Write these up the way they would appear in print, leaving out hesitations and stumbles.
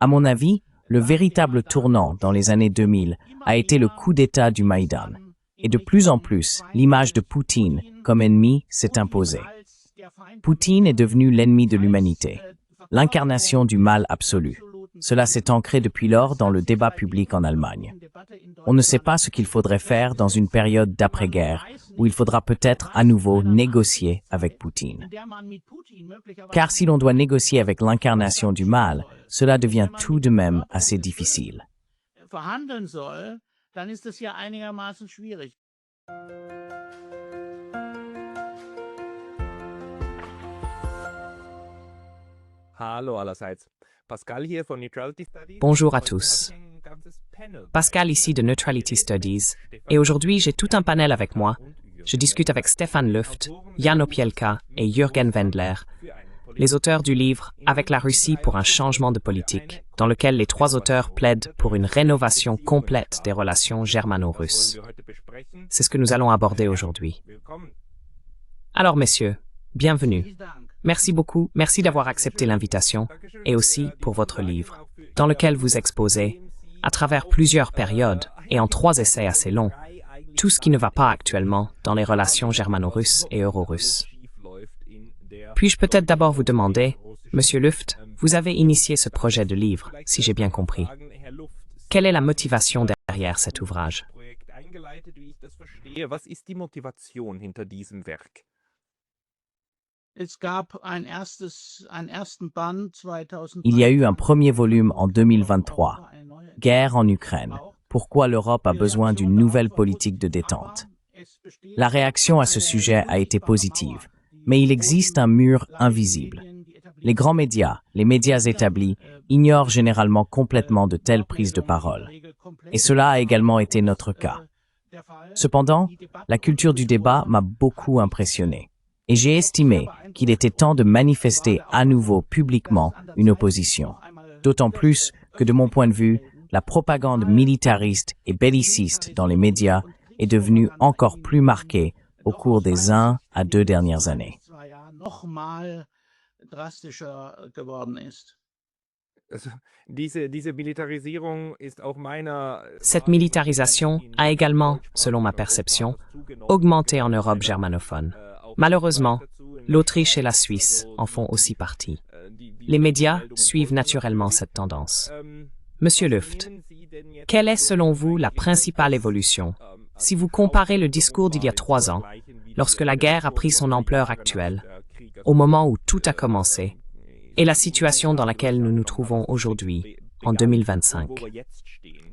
À mon avis, le véritable tournant dans les années 2000 a été le coup d'État du Maïdan. Et de plus en plus, l'image de Poutine comme ennemi s'est imposée. Poutine est devenu l'ennemi de l'humanité, l'incarnation du mal absolu. Cela s'est ancré depuis lors dans le débat public en Allemagne. On ne sait pas ce qu'il faudrait faire dans une période d'après-guerre où il faudra peut-être à nouveau négocier avec Poutine. Car si l'on doit négocier avec l'incarnation du mal, cela devient tout de même assez difficile. Bonjour à tous. Pascal ici de Neutrality Studies, et aujourd'hui j'ai tout un panel avec moi. Je discute avec Stefan Luft, Jan Opielka et Jürgen Wendler, les auteurs du livre « Avec la Russie pour un changement de politique », dans lequel les trois auteurs plaident pour une rénovation complète des relations germano-russes. C'est ce que nous allons aborder aujourd'hui. Alors messieurs, bienvenue. Merci beaucoup, merci d'avoir accepté l'invitation, et aussi pour votre livre, dans lequel vous exposez, à travers plusieurs périodes et en 3 essais assez longs, tout ce qui ne va pas actuellement dans les relations germano-russes et euro-russes. Puis-je peut-être d'abord vous demander, Monsieur Luft, vous avez initié ce projet de livre, si j'ai bien compris. Quelle est la motivation derrière cet ouvrage? Il y a eu un premier volume en 2023, Guerre en Ukraine. Pourquoi l'Europe a besoin d'une nouvelle politique de détente. La réaction à ce sujet a été positive, mais il existe un mur invisible. Les grands médias, les médias établis, ignorent généralement complètement de telles prises de parole. Et cela a également été notre cas. Cependant, la culture du débat m'a beaucoup impressionné. Et j'ai estimé qu'il était temps de manifester à nouveau publiquement une opposition. D'autant plus que de mon point de vue, la propagande militariste et belliciste dans les médias est devenue encore plus marquée au cours des 1 à 2 dernières années. Cette militarisation a également, selon ma perception, augmenté en Europe germanophone. Malheureusement, l'Autriche et la Suisse en font aussi partie. Les médias suivent naturellement cette tendance. Monsieur Luft, quelle est selon vous la principale évolution si vous comparez le discours d'il y a 3 ans, lorsque la guerre a pris son ampleur actuelle, au moment où tout a commencé, et la situation dans laquelle nous nous trouvons aujourd'hui, en 2025?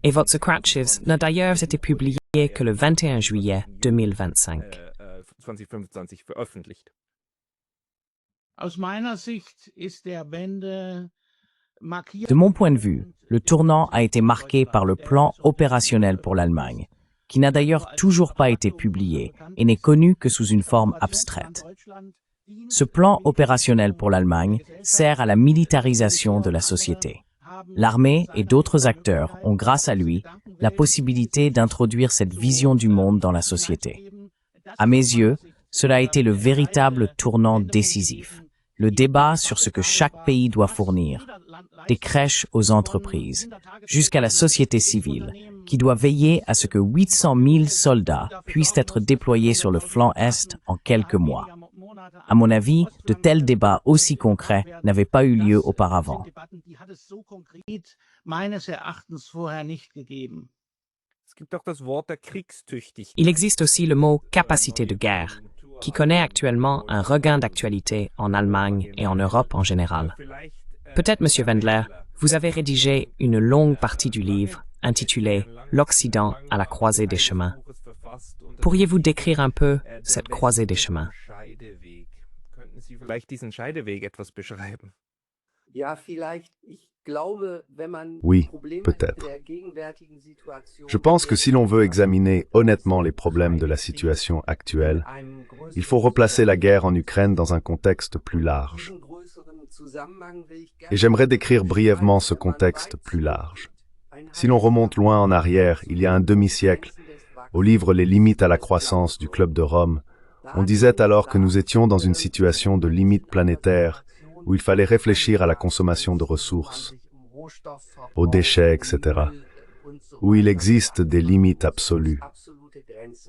Et votre Socrates n'a d'ailleurs été publié que le 21 juillet 2025. De mon point de vue, le tournant a été marqué par le plan opérationnel pour l'Allemagne, qui n'a d'ailleurs toujours pas été publié et n'est connu que sous une forme abstraite. Ce plan opérationnel pour l'Allemagne sert à la militarisation de la société. L'armée et d'autres acteurs ont, grâce à lui, la possibilité d'introduire cette vision du monde dans la société. À mes yeux, cela a été le véritable tournant décisif. Le débat sur ce que chaque pays doit fournir, des crèches aux entreprises, jusqu'à la société civile, qui doit veiller à ce que 800 000 soldats puissent être déployés sur le flanc Est en quelques mois. À mon avis, de tels débats aussi concrets n'avaient pas eu lieu auparavant. Il existe aussi le mot « capacité de guerre », qui connaît actuellement un regain d'actualité en Allemagne et en Europe en général. Peut-être, Monsieur Wendler, vous avez rédigé une longue partie du livre intitulée « L'Occident à la croisée des chemins ». Pourriez-vous décrire un peu cette croisée des chemins? Oui, peut-être. Je pense que si l'on veut examiner honnêtement les problèmes de la situation actuelle, il faut replacer la guerre en Ukraine dans un contexte plus large. Et j'aimerais décrire brièvement ce contexte plus large. Si l'on remonte loin en arrière, il y a un demi-siècle, au livre Les limites à la croissance du Club de Rome, on disait alors que nous étions dans une situation de limite planétaire où il fallait réfléchir à la consommation de ressources, aux déchets, etc., où il existe des limites absolues.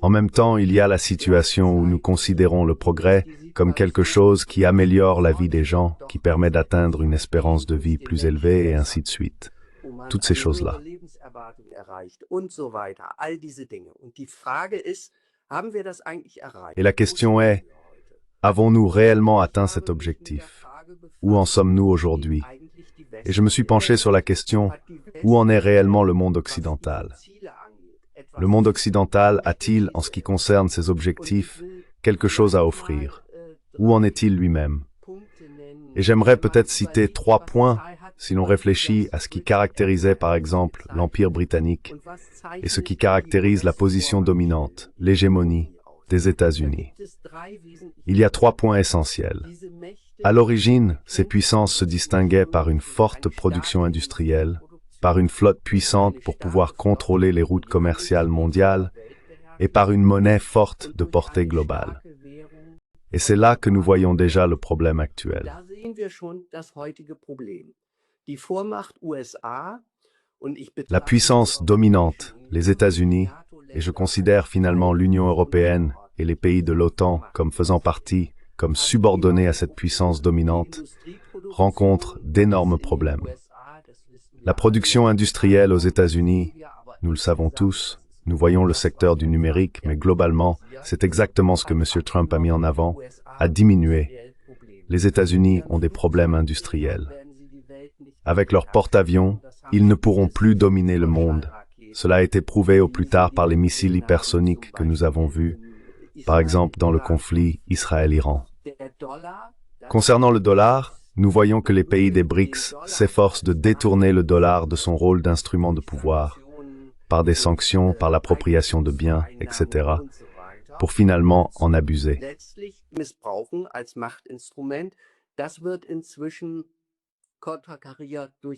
En même temps, il y a la situation où nous considérons le progrès comme quelque chose qui améliore la vie des gens, qui permet d'atteindre une espérance de vie plus élevée et ainsi de suite. Toutes ces choses-là. Et la question est, avons-nous réellement atteint cet objectif? Où en sommes-nous aujourd'hui? Et je me suis penché sur la question, où en est réellement le monde occidental? Le monde occidental a-t-il, en ce qui concerne ses objectifs, quelque chose à offrir? Où en est-il lui-même? Et j'aimerais peut-être citer 3 points si l'on réfléchit à ce qui caractérisait par exemple l'Empire britannique et ce qui caractérise la position dominante, l'hégémonie des États-Unis. Il y a 3 points essentiels. À l'origine, ces puissances se distinguaient par une forte production industrielle, par une flotte puissante pour pouvoir contrôler les routes commerciales mondiales et par une monnaie forte de portée globale. Et c'est là que nous voyons déjà le problème actuel. La puissance dominante, les États-Unis, et je considère finalement l'Union européenne et les pays de l'OTAN comme faisant partie, comme subordonnés à cette puissance dominante, rencontrent d'énormes problèmes. La production industrielle aux États-Unis, nous le savons tous, nous voyons le secteur du numérique, mais globalement, c'est exactement ce que M. Trump a mis en avant, a diminué. Les États-Unis ont des problèmes industriels. Avec leurs porte-avions, ils ne pourront plus dominer le monde. Cela a été prouvé au plus tard par les missiles hypersoniques que nous avons vus, par exemple dans le conflit Israël-Iran. Concernant le dollar, nous voyons que les pays des BRICS s'efforcent de détourner le dollar de son rôle d'instrument de pouvoir, par des sanctions, par l'appropriation de biens, etc., pour finalement en abuser.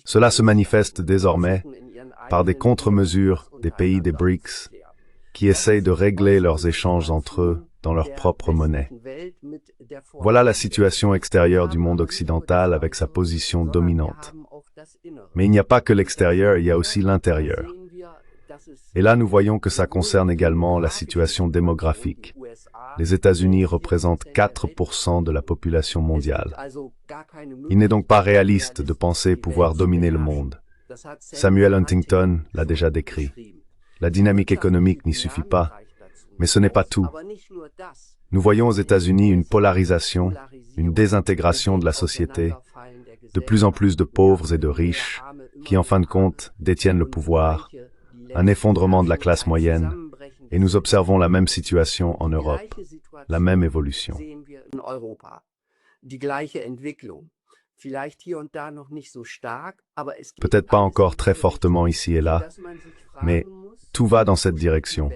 Cela se manifeste désormais par des contre-mesures des pays des BRICS qui essayent de régler leurs échanges entre eux dans leur propre monnaie. Voilà la situation extérieure du monde occidental avec sa position dominante. Mais il n'y a pas que l'extérieur, il y a aussi l'intérieur. Et là, nous voyons que ça concerne également la situation démographique. Les États-Unis représentent 4% de la population mondiale. Il n'est donc pas réaliste de penser pouvoir dominer le monde. Samuel Huntington l'a déjà décrit. La dynamique économique n'y suffit pas, mais ce n'est pas tout. Nous voyons aux États-Unis une polarisation, une désintégration de la société, de plus en plus de pauvres et de riches, qui en fin de compte détiennent le pouvoir, un effondrement de la classe moyenne, et nous observons la même situation en Europe, la même évolution. Peut-être pas encore très fortement ici et là, mais tout va dans cette direction,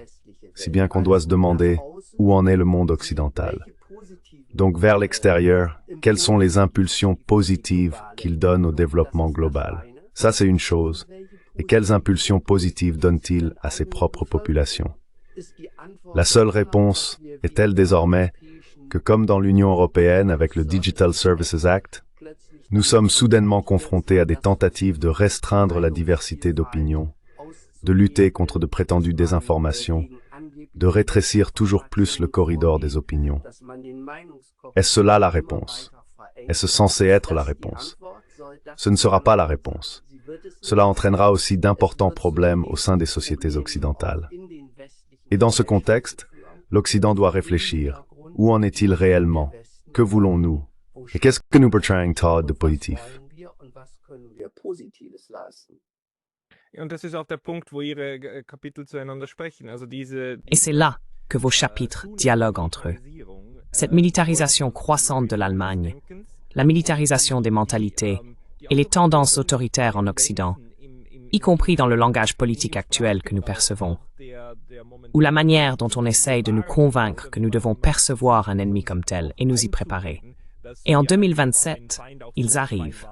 si bien qu'on doit se demander où en est le monde occidental. Donc vers l'extérieur, quelles sont les impulsions positives qu'il donne au développement global? Ça, c'est une chose. Et quelles impulsions positives donne-t-il à ses propres populations? La seule réponse est-elle désormais que comme dans l'Union européenne avec le Digital Services Act, nous sommes soudainement confrontés à des tentatives de restreindre la diversité d'opinions, de lutter contre de prétendues désinformations, de rétrécir toujours plus le corridor des opinions. Est-ce cela la réponse? Est-ce censé être la réponse? Ce ne sera pas la réponse. Cela entraînera aussi d'importants problèmes au sein des sociétés occidentales. Et dans ce contexte, l'Occident doit réfléchir. Où en est-il réellement? Que voulons-nous? Et qu'est-ce que nous portons de positif? Et c'est là que vos chapitres dialoguent entre eux. Cette militarisation croissante de l'Allemagne, la militarisation des mentalités et les tendances autoritaires en Occident, y compris dans le langage politique actuel que nous percevons, ou la manière dont on essaye de nous convaincre que nous devons percevoir un ennemi comme tel et nous y préparer. Et en 2027, ils arrivent.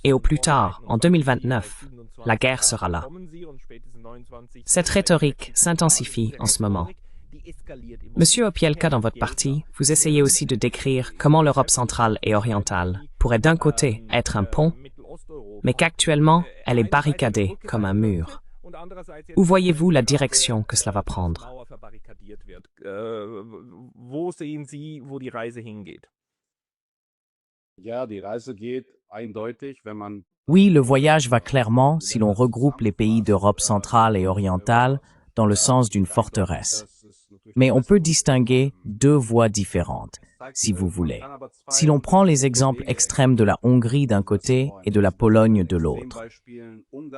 Et au plus tard, en 2029, la guerre sera là. Cette rhétorique s'intensifie en ce moment. Monsieur Opielka, dans votre partie, vous essayez aussi de décrire comment l'Europe centrale et orientale pourrait d'un côté être un pont, mais qu'actuellement, elle est barricadée comme un mur. Où voyez-vous la direction que cela va prendre? Oui, le voyage va clairement, si l'on regroupe les pays d'Europe centrale et orientale, dans le sens d'une forteresse. Mais on peut distinguer deux voies différentes, si vous voulez. Si l'on prend les exemples extrêmes de la Hongrie d'un côté et de la Pologne de l'autre.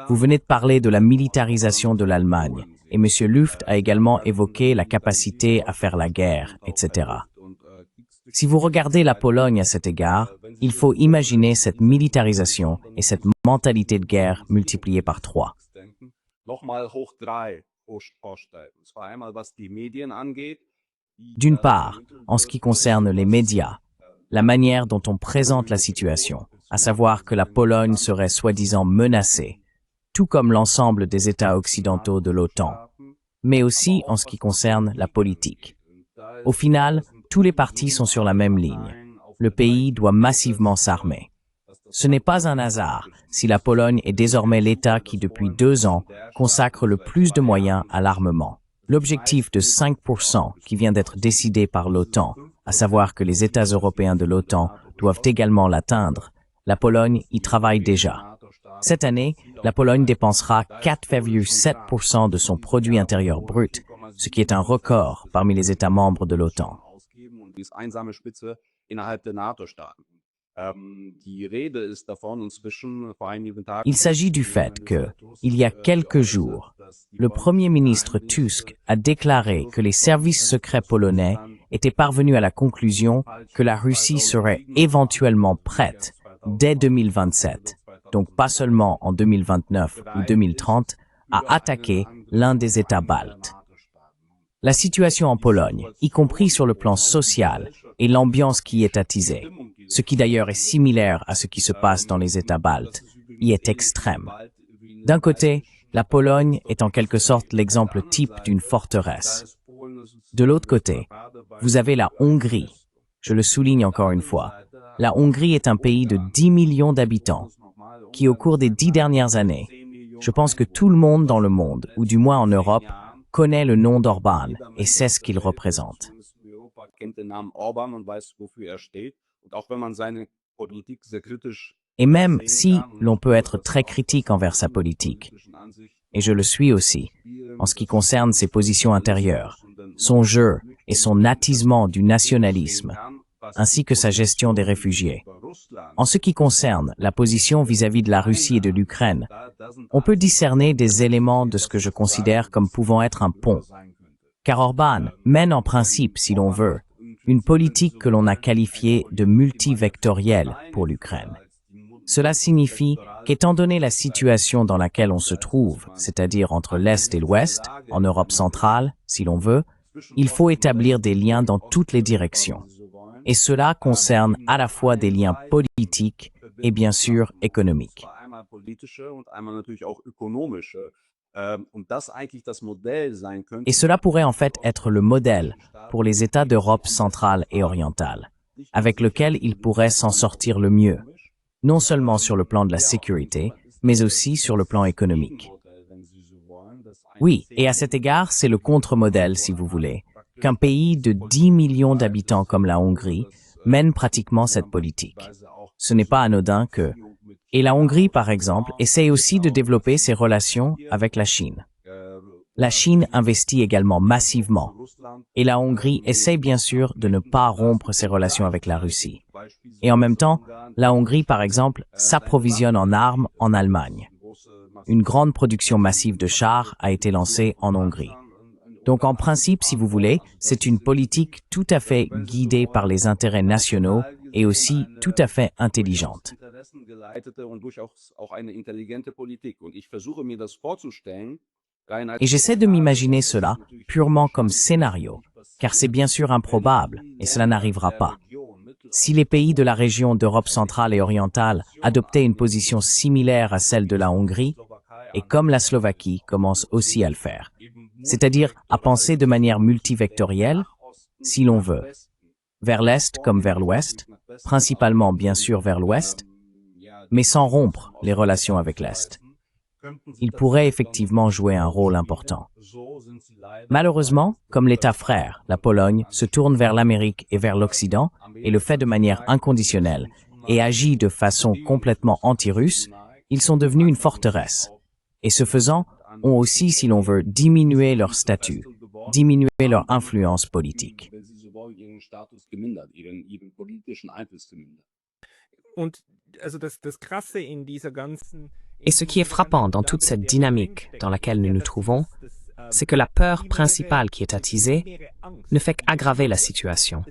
Vous venez de parler de la militarisation de l'Allemagne, et M. Luft a également évoqué la capacité à faire la guerre, etc. Si vous regardez la Pologne à cet égard, il faut imaginer cette militarisation et cette mentalité de guerre multipliée par 3. D'une part, en ce qui concerne les médias, la manière dont on présente la situation, à savoir que la Pologne serait soi-disant menacée, tout comme l'ensemble des États occidentaux de l'OTAN, mais aussi en ce qui concerne la politique. Au final, tous les partis sont sur la même ligne. Le pays doit massivement s'armer. Ce n'est pas un hasard si la Pologne est désormais l'État qui, depuis 2 ans, consacre le plus de moyens à l'armement. L'objectif de 5% qui vient d'être décidé par l'OTAN, à savoir que les États européens de l'OTAN doivent également l'atteindre, la Pologne y travaille déjà. Cette année, la Pologne dépensera 4,7% de son produit intérieur brut, ce qui est un record parmi les États membres de l'OTAN. Il s'agit du fait que, il y a quelques jours, le Premier ministre Tusk a déclaré que les services secrets polonais étaient parvenus à la conclusion que la Russie serait éventuellement prête, dès 2027, donc pas seulement en 2029 ou 2030, à attaquer l'un des États baltes. La situation en Pologne, y compris sur le plan social, et l'ambiance qui y est attisée, ce qui d'ailleurs est similaire à ce qui se passe dans les États baltes, y est extrême. D'un côté, la Pologne est en quelque sorte l'exemple type d'une forteresse. De l'autre côté, vous avez la Hongrie. Je le souligne encore une fois. La Hongrie est un pays de 10 millions d'habitants, qui au cours des 10 dernières années, je pense que tout le monde dans le monde, ou du moins en Europe, connaît le nom d'Orbán et sait ce qu'il représente. Et même si l'on peut être très critique envers sa politique, et je le suis aussi, en ce qui concerne ses positions intérieures, son jeu et son attisement du nationalisme, ainsi que sa gestion des réfugiés. En ce qui concerne la position vis-à-vis de la Russie et de l'Ukraine, on peut discerner des éléments de ce que je considère comme pouvant être un pont. Car Orbán mène en principe, si l'on veut, une politique que l'on a qualifiée de multivectorielle pour l'Ukraine. Cela signifie qu'étant donné la situation dans laquelle on se trouve, c'est-à-dire entre l'Est et l'Ouest, en Europe centrale, si l'on veut, il faut établir des liens dans toutes les directions. Et cela concerne à la fois des liens politiques et bien sûr économiques. Et cela pourrait en fait être le modèle pour les États d'Europe centrale et orientale, avec lequel ils pourraient s'en sortir le mieux, non seulement sur le plan de la sécurité, mais aussi sur le plan économique. Oui, et à cet égard, c'est le contre-modèle, si vous voulez, qu'un pays de 10 millions d'habitants comme la Hongrie mène pratiquement cette politique. Ce n'est pas anodin que... Et la Hongrie, par exemple, essaye aussi de développer ses relations avec la Chine. La Chine investit également massivement, et la Hongrie essaye bien sûr de ne pas rompre ses relations avec la Russie. Et en même temps, la Hongrie, par exemple, s'approvisionne en armes en Allemagne. Une grande production massive de chars a été lancée en Hongrie. Donc en principe, si vous voulez, c'est une politique tout à fait guidée par les intérêts nationaux et aussi tout à fait intelligente. Et j'essaie de m'imaginer cela purement comme scénario, car c'est bien sûr improbable et cela n'arrivera pas. Si les pays de la région d'Europe centrale et orientale adoptaient une position similaire à celle de la Hongrie, et comme la Slovaquie commence aussi à le faire, c'est-à-dire à penser de manière multivectorielle, si l'on veut, vers l'Est comme vers l'Ouest, principalement bien sûr vers l'Ouest, mais sans rompre les relations avec l'Est. Ils pourraient effectivement jouer un rôle important. Malheureusement, comme l'État frère, la Pologne, se tourne vers l'Amérique et vers l'Occident, et le fait de manière inconditionnelle, et agit de façon complètement anti-russe, ils sont devenus une forteresse. Et ce faisant, ont aussi, si l'on veut, diminué leur statut, diminué leur influence politique. Et ce qui est frappant dans toute cette dynamique dans laquelle nous nous trouvons, c'est que la peur principale qui est attisée ne fait qu'aggraver la situation.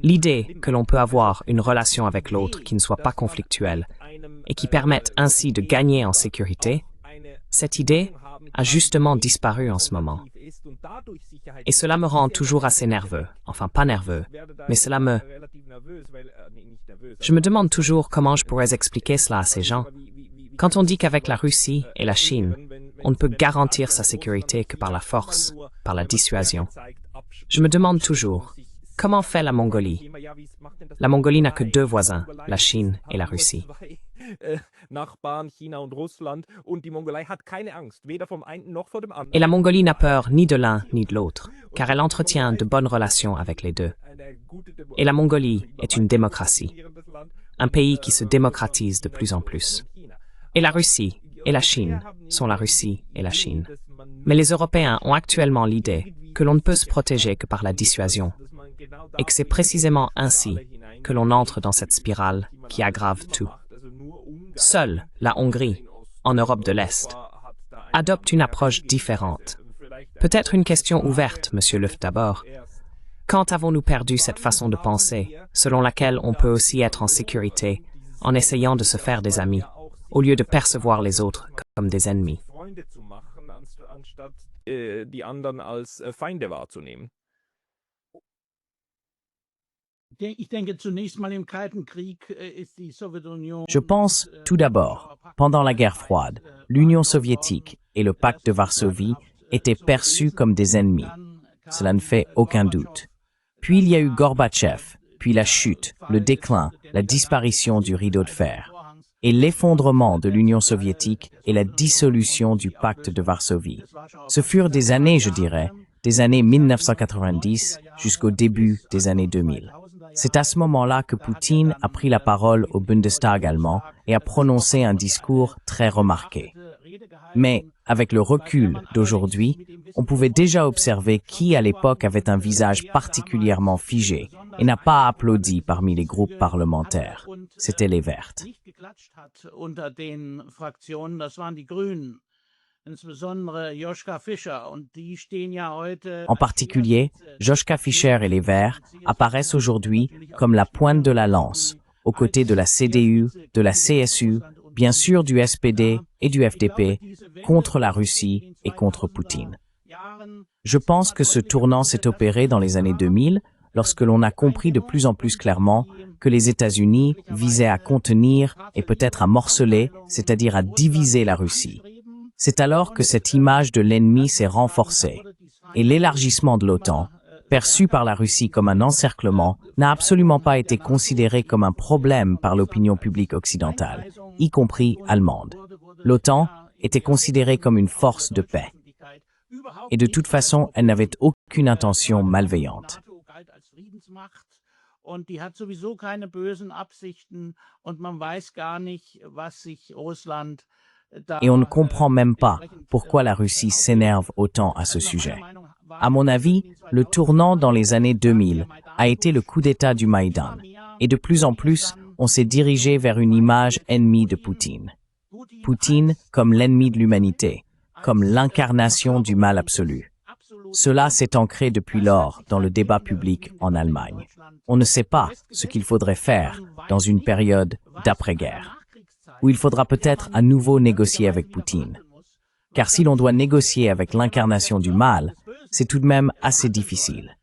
L'idée que l'on peut avoir une relation avec l'autre qui ne soit pas conflictuelle et qui permette ainsi de gagner en sécurité, cette idée a justement disparu en ce moment. Et cela me rend toujours assez nerveux, enfin pas nerveux, mais Je me demande toujours comment je pourrais expliquer cela à ces gens. Quand on dit qu'avec la Russie et la Chine, on ne peut garantir sa sécurité que par la force, par la dissuasion, je me demande toujours, comment fait la Mongolie? La Mongolie n'a que deux voisins, la Chine et la Russie. Et la Mongolie n'a peur ni de l'un ni de l'autre, car elle entretient de bonnes relations avec les deux. Et la Mongolie est une démocratie, un pays qui se démocratise de plus en plus. Et la Russie et la Chine sont la Russie et la Chine. Mais les Européens ont actuellement l'idée que l'on ne peut se protéger que par la dissuasion, et que c'est précisément ainsi que l'on entre dans cette spirale qui aggrave tout. Seule la Hongrie, en Europe de l'Est, adopte une approche différente. Peut-être une question ouverte, Monsieur Luft d'abord. Quand avons-nous perdu cette façon de penser, selon laquelle on peut aussi être en sécurité en essayant de se faire des amis, au lieu de percevoir les autres comme des ennemis? Je pense, tout d'abord, pendant la guerre froide, l'Union soviétique et le pacte de Varsovie étaient perçus comme des ennemis. Cela ne fait aucun doute. Puis il y a eu Gorbatchev, puis la chute, le déclin, la disparition du rideau de fer, et l'effondrement de l'Union soviétique et la dissolution du pacte de Varsovie. Ce furent des années, je dirais, des années 1990 jusqu'au début des années 2000. C'est à ce moment-là que Poutine a pris la parole au Bundestag allemand et a prononcé un discours très remarqué. Mais, avec le recul d'aujourd'hui, on pouvait déjà observer qui à l'époque avait un visage particulièrement figé et n'a pas applaudi parmi les groupes parlementaires. C'était les Verts. En particulier, Joschka Fischer et les Verts apparaissent aujourd'hui comme la pointe de la lance, aux côtés de la CDU, de la CSU, bien sûr du SPD et du FDP, contre la Russie et contre Poutine. Je pense que ce tournant s'est opéré dans les années 2000, lorsque l'on a compris de plus en plus clairement que les États-Unis visaient à contenir et peut-être à morceler, c'est-à-dire à diviser la Russie. C'est alors que cette image de l'ennemi s'est renforcée, et l'élargissement de l'OTAN, perçu par la Russie comme un encerclement, n'a absolument pas été considéré comme un problème par l'opinion publique occidentale, y compris allemande. L'OTAN était considérée comme une force de paix. Et de toute façon, elle n'avait aucune intention malveillante. Et on ne comprend même pas pourquoi la Russie s'énerve autant à ce sujet. À mon avis, le tournant dans les années 2000 a été le coup d'État du Maïdan. Et de plus en plus, on s'est dirigé vers une image ennemie de Poutine. Poutine comme l'ennemi de l'humanité, comme l'incarnation du mal absolu. Cela s'est ancré depuis lors dans le débat public en Allemagne. On ne sait pas ce qu'il faudrait faire dans une période d'après-guerre, où il faudra peut-être à nouveau négocier avec Poutine. Car si l'on doit négocier avec l'incarnation du mal, c'est tout de même assez difficile.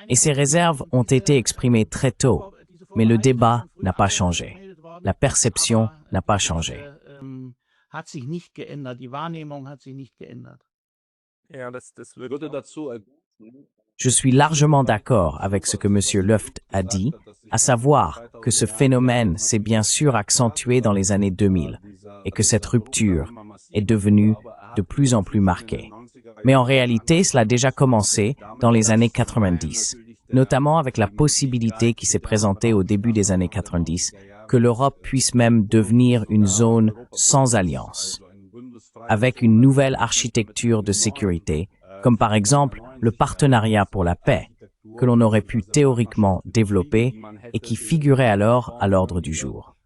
Et ces réserves ont été exprimées très tôt, mais le débat n'a pas changé. La perception n'a pas changé. Je suis largement d'accord avec ce que M. Luft a dit, à savoir que ce phénomène s'est bien sûr accentué dans les années 2000 et que cette rupture est devenue de plus en plus marquée. Mais en réalité, cela a déjà commencé dans les années 90, notamment avec la possibilité qui s'est présentée au début des années 90 que l'Europe puisse même devenir une zone sans alliance, avec une nouvelle architecture de sécurité, comme par exemple le partenariat pour la paix, que l'on aurait pu théoriquement développer et qui figurait alors à l'ordre du jour.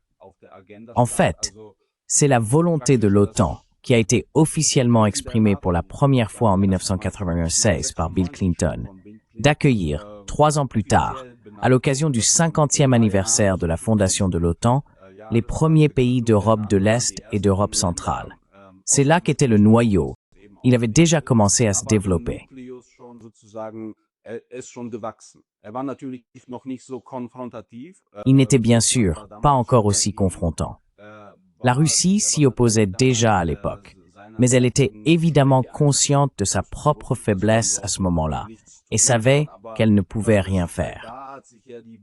En fait, c'est la volonté de l'OTAN qui a été officiellement exprimée pour la première fois en 1996 par Bill Clinton, d'accueillir, 3 ans plus tard, à l'occasion du 50e anniversaire de la fondation de l'OTAN, les premiers pays d'Europe de l'Est et d'Europe centrale. C'est là qu'était le noyau. Il avait déjà commencé à se développer. Il n'était bien sûr pas encore aussi confrontant. La Russie s'y opposait déjà à l'époque, mais elle était évidemment consciente de sa propre faiblesse à ce moment-là et savait qu'elle ne pouvait rien faire.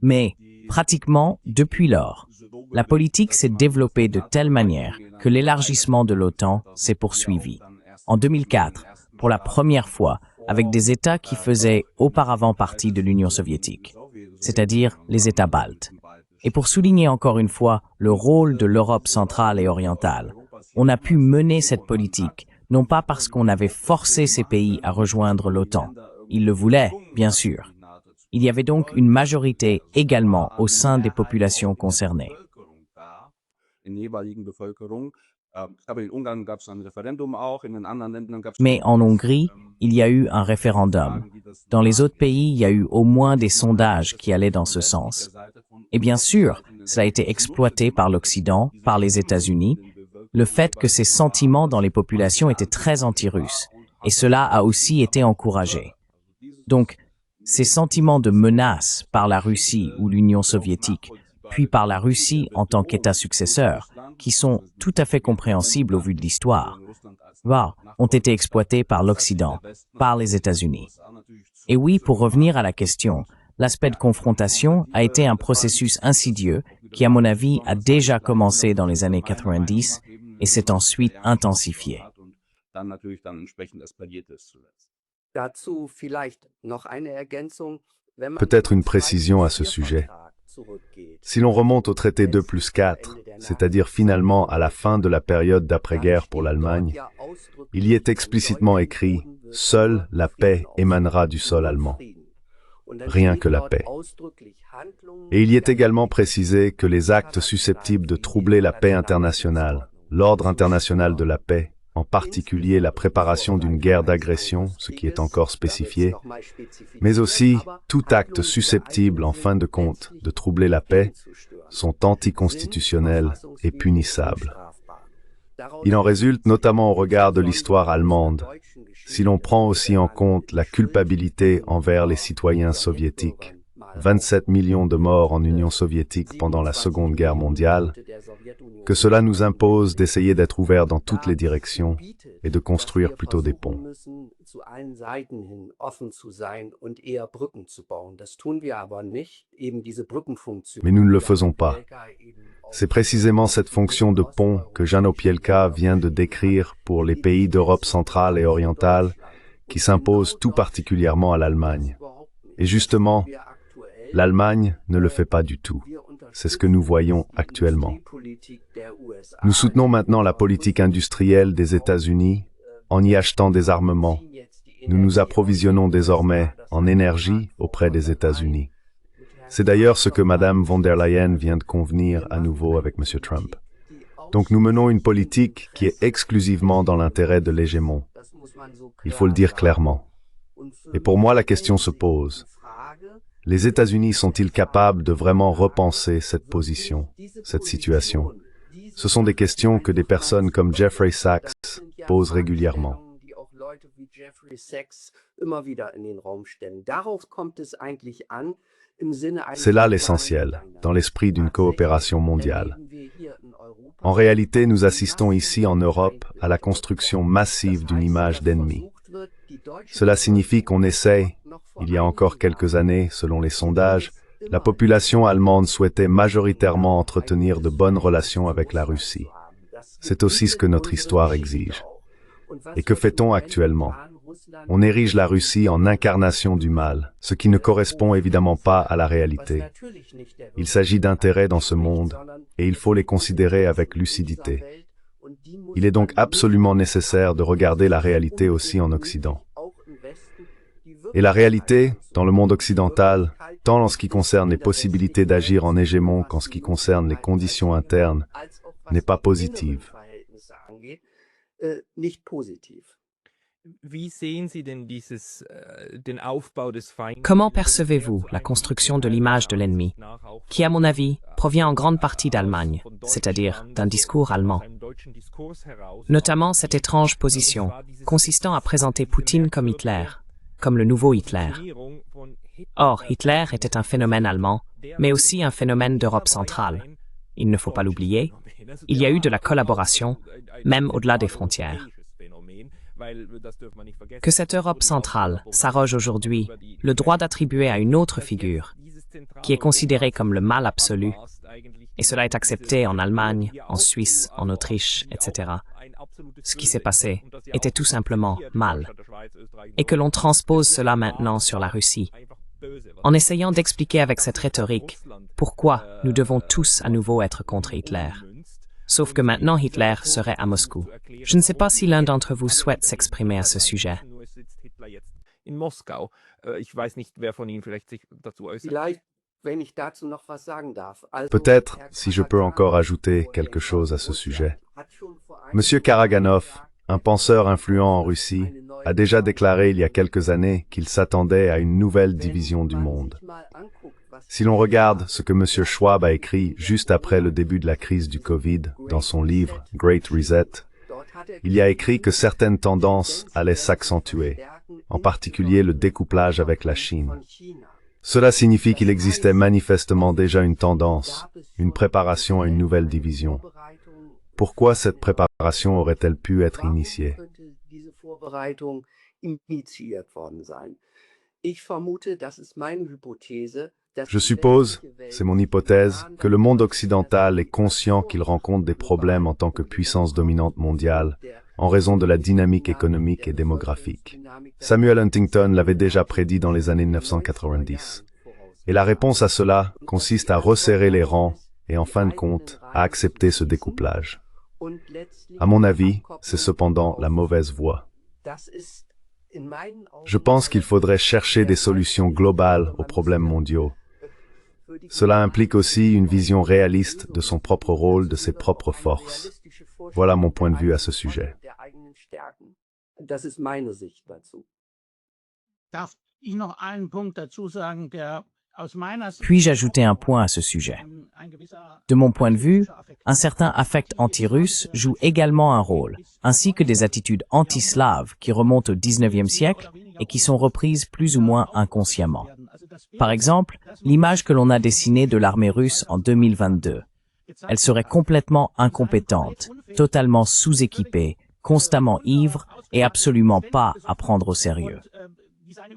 Mais, pratiquement, depuis lors, la politique s'est développée de telle manière que l'élargissement de l'OTAN s'est poursuivi. En 2004, pour la première fois, avec des États qui faisaient auparavant partie de l'Union soviétique, c'est-à-dire les États baltes. Et pour souligner encore une fois le rôle de l'Europe centrale et orientale, on a pu mener cette politique, non pas parce qu'on avait forcé ces pays à rejoindre l'OTAN. Ils le voulaient, bien sûr. Il y avait donc une majorité également au sein des populations concernées. Mais en Hongrie, il y a eu un référendum. Dans les autres pays, il y a eu au moins des sondages qui allaient dans ce sens. Et bien sûr, cela a été exploité par l'Occident, par les États-Unis, le fait que ces sentiments dans les populations étaient très anti-russes. Et cela a aussi été encouragé. Donc, ces sentiments de menace par la Russie ou l'Union soviétique, puis par la Russie en tant qu'État successeur, qui sont tout à fait compréhensibles au vu de l'histoire, ont été exploités par l'Occident, par les États-Unis. Et oui, pour revenir à la question, l'aspect de confrontation a été un processus insidieux qui, à mon avis, a déjà commencé dans les années 90 et s'est ensuite intensifié. Peut-être une précision à ce sujet. Si l'on remonte au traité 2+4, c'est-à-dire finalement à la fin de la période d'après-guerre pour l'Allemagne, il y est explicitement écrit « Seule la paix émanera du sol allemand ». Rien que la paix. Et il y est également précisé que les actes susceptibles de troubler la paix internationale, l'ordre international de la paix, en particulier la préparation d'une guerre d'agression, ce qui est encore spécifié, mais aussi tout acte susceptible, en fin de compte, de troubler la paix, sont anticonstitutionnels et punissables. Il en résulte notamment au regard de l'histoire allemande, si l'on prend aussi en compte la culpabilité envers les citoyens soviétiques, 27 millions de morts en Union soviétique pendant la Seconde Guerre mondiale, que cela nous impose d'essayer d'être ouverts dans toutes les directions et de construire plutôt des ponts. Mais nous ne le faisons pas. C'est précisément cette fonction de pont que Jan Opielka vient de décrire pour les pays d'Europe centrale et orientale qui s'impose tout particulièrement à l'Allemagne. Et justement, l'Allemagne ne le fait pas du tout. C'est ce que nous voyons actuellement. Nous soutenons maintenant la politique industrielle des États-Unis en y achetant des armements. Nous nous approvisionnons désormais en énergie auprès des États-Unis. C'est d'ailleurs ce que Mme von der Leyen vient de convenir à nouveau avec M. Trump. Donc nous menons une politique qui est exclusivement dans l'intérêt de l'hégémon. Il faut le dire clairement. Et pour moi, la question se pose. Les États-Unis sont-ils capables de vraiment repenser cette position, cette situation? Ce sont des questions que des personnes comme Jeffrey Sachs posent régulièrement. C'est là l'essentiel, dans l'esprit d'une coopération mondiale. En réalité, nous assistons ici en Europe à la construction massive d'une image d'ennemi. Cela signifie qu'on essaie, Il y a encore quelques années, selon les sondages, la population allemande souhaitait majoritairement entretenir de bonnes relations avec la Russie. C'est aussi ce que notre histoire exige. Et que fait-on actuellement? On érige la Russie en incarnation du mal, ce qui ne correspond évidemment pas à la réalité. Il s'agit d'intérêts dans ce monde, et il faut les considérer avec lucidité. Il est donc absolument nécessaire de regarder la réalité aussi en Occident. Et la réalité, dans le monde occidental, tant en ce qui concerne les possibilités d'agir en hégémon qu'en ce qui concerne les conditions internes, n'est pas positive. Comment percevez-vous la construction de l'image de l'ennemi, qui, à mon avis, provient en grande partie d'Allemagne, c'est-à-dire d'un discours allemand? Notamment cette étrange position, consistant à présenter Poutine comme Hitler, comme le nouveau Hitler. Or, Hitler était un phénomène allemand, mais aussi un phénomène d'Europe centrale. Il ne faut pas l'oublier, il y a eu de la collaboration, même au-delà des frontières. Que cette Europe centrale s'arroge aujourd'hui le droit d'attribuer à une autre figure, qui est considérée comme le mal absolu, et cela est accepté en Allemagne, en Suisse, en Autriche, etc. Ce qui s'est passé était tout simplement mal, et que l'on transpose cela maintenant sur la Russie, en essayant d'expliquer avec cette rhétorique pourquoi nous devons tous à nouveau être contre Hitler. Sauf que maintenant Hitler serait à Moscou. Je ne sais pas si l'un d'entre vous souhaite s'exprimer à ce sujet. Peut-être, si je peux encore ajouter quelque chose à ce sujet. Monsieur Karaganov, un penseur influent en Russie, a déjà déclaré il y a quelques années qu'il s'attendait à une nouvelle division du monde. Si l'on regarde ce que M. Schwab a écrit juste après le début de la crise du Covid dans son livre Great Reset, il y a écrit que certaines tendances allaient s'accentuer, en particulier le découplage avec la Chine. Cela signifie qu'il existait manifestement déjà une tendance, une préparation à une nouvelle division. Pourquoi cette préparation aurait-elle pu être initiée? Je suppose, c'est mon hypothèse, que le monde occidental est conscient qu'il rencontre des problèmes en tant que puissance dominante mondiale, en raison de la dynamique économique et démographique. Samuel Huntington l'avait déjà prédit dans les années 1990. Et la réponse à cela consiste à resserrer les rangs et, en fin de compte, à accepter ce découplage. À mon avis, c'est cependant la mauvaise voie. Je pense qu'il faudrait chercher des solutions globales aux problèmes mondiaux. Cela implique aussi une vision réaliste de son propre rôle, de ses propres forces. Voilà mon point de vue à ce sujet. Puis-je ajouter un point à ce sujet? De mon point de vue, un certain affect anti-russe joue également un rôle, ainsi que des attitudes anti-slaves qui remontent au XIXe siècle et qui sont reprises plus ou moins inconsciemment. Par exemple, l'image que l'on a dessinée de l'armée russe en 2022. Elle serait complètement incompétente, totalement sous-équipée, constamment ivre et absolument pas à prendre au sérieux.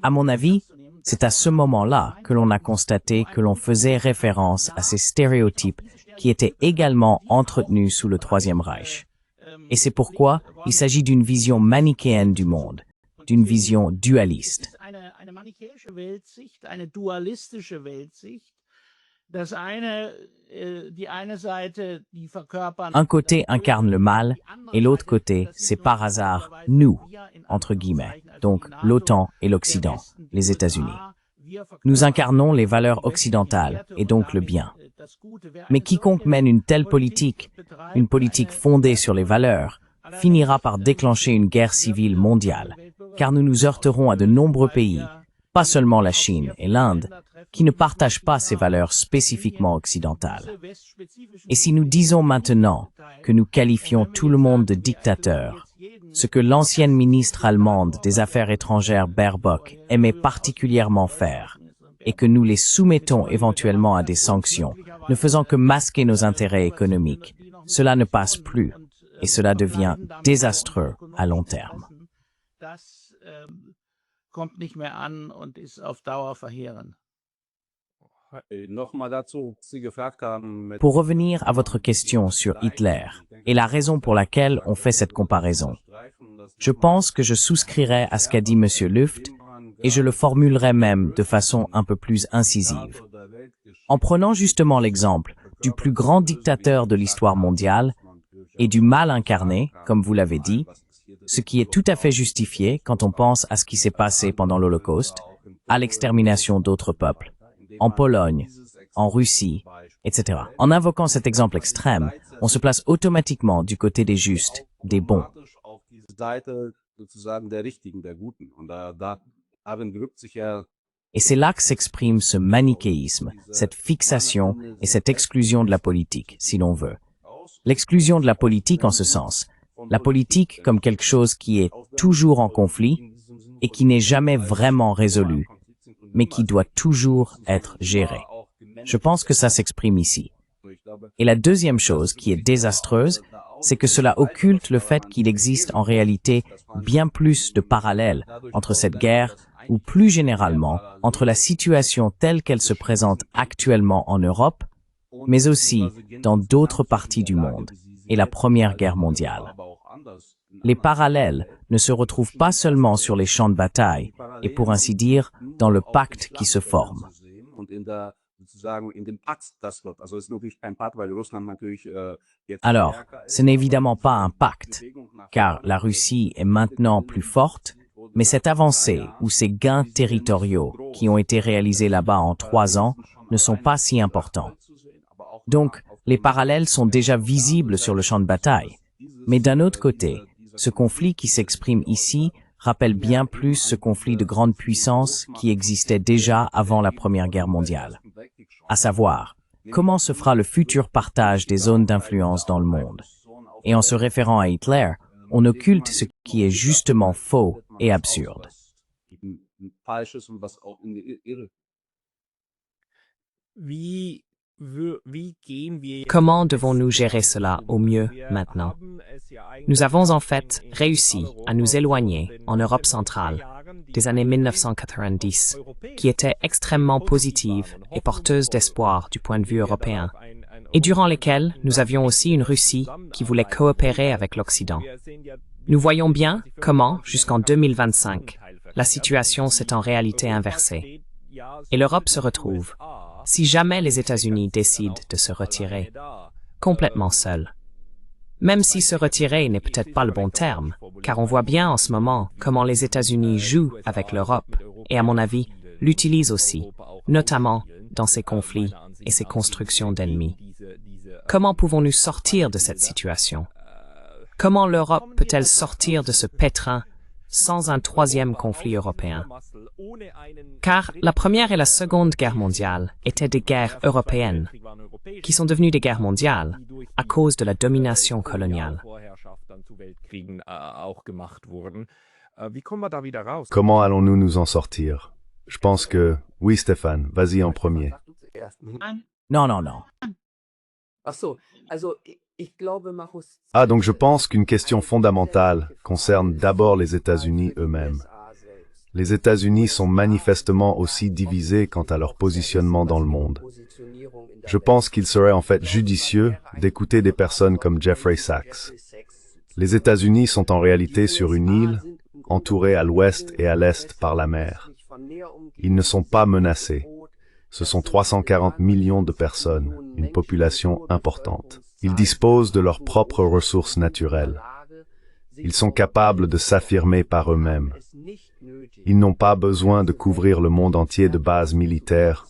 À mon avis, c'est à ce moment-là que l'on a constaté que l'on faisait référence à ces stéréotypes qui étaient également entretenus sous le Troisième Reich. Et c'est pourquoi il s'agit d'une vision manichéenne du monde, d'une vision dualiste. Un côté incarne le mal et l'autre côté, c'est par hasard nous, entre guillemets, donc l'OTAN et l'Occident, les États-Unis. Nous incarnons les valeurs occidentales et donc le bien. Mais quiconque mène une telle politique, une politique fondée sur les valeurs, finira par déclencher une guerre civile mondiale, car nous nous heurterons à de nombreux pays, pas seulement la Chine et l'Inde, qui ne partagent pas ces valeurs spécifiquement occidentales. Et si nous disons maintenant que nous qualifions tout le monde de dictateur, ce que l'ancienne ministre allemande des Affaires étrangères Baerbock aimait particulièrement faire, et que nous les soumettons éventuellement à des sanctions, ne faisant que masquer nos intérêts économiques, cela ne passe plus, et cela devient désastreux à long terme. Pour revenir à votre question sur Hitler et la raison pour laquelle on fait cette comparaison, je pense que je souscrirai à ce qu'a dit M. Luft et je le formulerai même de façon un peu plus incisive. En prenant justement l'exemple du plus grand dictateur de l'histoire mondiale et du mal incarné, comme vous l'avez dit, ce qui est tout à fait justifié quand on pense à ce qui s'est passé pendant l'Holocauste, à l'extermination d'autres peuples, en Pologne, en Russie, etc. En invoquant cet exemple extrême, on se place automatiquement du côté des justes, des bons. Et c'est là que s'exprime ce manichéisme, cette fixation et cette exclusion de la politique, si l'on veut. L'exclusion de la politique en ce sens, la politique comme quelque chose qui est toujours en conflit et qui n'est jamais vraiment résolu, mais qui doit toujours être géré. Je pense que ça s'exprime ici. Et la deuxième chose qui est désastreuse, c'est que cela occulte le fait qu'il existe en réalité bien plus de parallèles entre cette guerre ou plus généralement entre la situation telle qu'elle se présente actuellement en Europe, mais aussi dans d'autres parties du monde, et la Première Guerre mondiale. Les parallèles ne se retrouvent pas seulement sur les champs de bataille, et pour ainsi dire, dans le pacte qui se forme. Alors, ce n'est évidemment pas un pacte, car la Russie est maintenant plus forte, mais cette avancée ou ces gains territoriaux qui ont été réalisés là-bas en 3 ans ne sont pas si importants. Donc, les parallèles sont déjà visibles sur le champ de bataille. Mais d'un autre côté, ce conflit qui s'exprime ici rappelle bien plus ce conflit de grande puissance qui existait déjà avant la Première Guerre mondiale. À savoir, comment se fera le futur partage des zones d'influence dans le monde. Et en se référant à Hitler, on occulte ce qui est justement faux et absurde. Comment devons-nous gérer cela au mieux maintenant? Nous avons en fait réussi à nous éloigner en Europe centrale des années 1990, qui étaient extrêmement positives et porteuses d'espoir du point de vue européen, et durant lesquelles nous avions aussi une Russie qui voulait coopérer avec l'Occident. Nous voyons bien comment, jusqu'en 2025, la situation s'est en réalité inversée. Et l'Europe se retrouve, si jamais les États-Unis décident de se retirer, complètement seule. Même si se retirer n'est peut-être pas le bon terme, car on voit bien en ce moment comment les États-Unis jouent avec l'Europe, et à mon avis, l'utilisent aussi, notamment dans ces conflits et ces constructions d'ennemis. Comment pouvons-nous sortir de cette situation? Comment l'Europe peut-elle sortir de ce pétrin sans un troisième conflit européen? Car la Première et la Seconde Guerre mondiale étaient des guerres européennes, qui sont devenues des guerres mondiales à cause de la domination coloniale. Comment allons-nous nous en sortir? Je pense que... Oui, Stéphane, vas-y en premier. Non. Ah, donc je pense qu'une question fondamentale concerne d'abord les États-Unis eux-mêmes. Les États-Unis sont manifestement aussi divisés quant à leur positionnement dans le monde. Je pense qu'il serait en fait judicieux d'écouter des personnes comme Jeffrey Sachs. Les États-Unis sont en réalité sur une île, entourés à l'ouest et à l'est par la mer. Ils ne sont pas menacés. Ce sont 340 millions de personnes, une population importante. Ils disposent de leurs propres ressources naturelles. Ils sont capables de s'affirmer par eux-mêmes. Ils n'ont pas besoin de couvrir le monde entier de bases militaires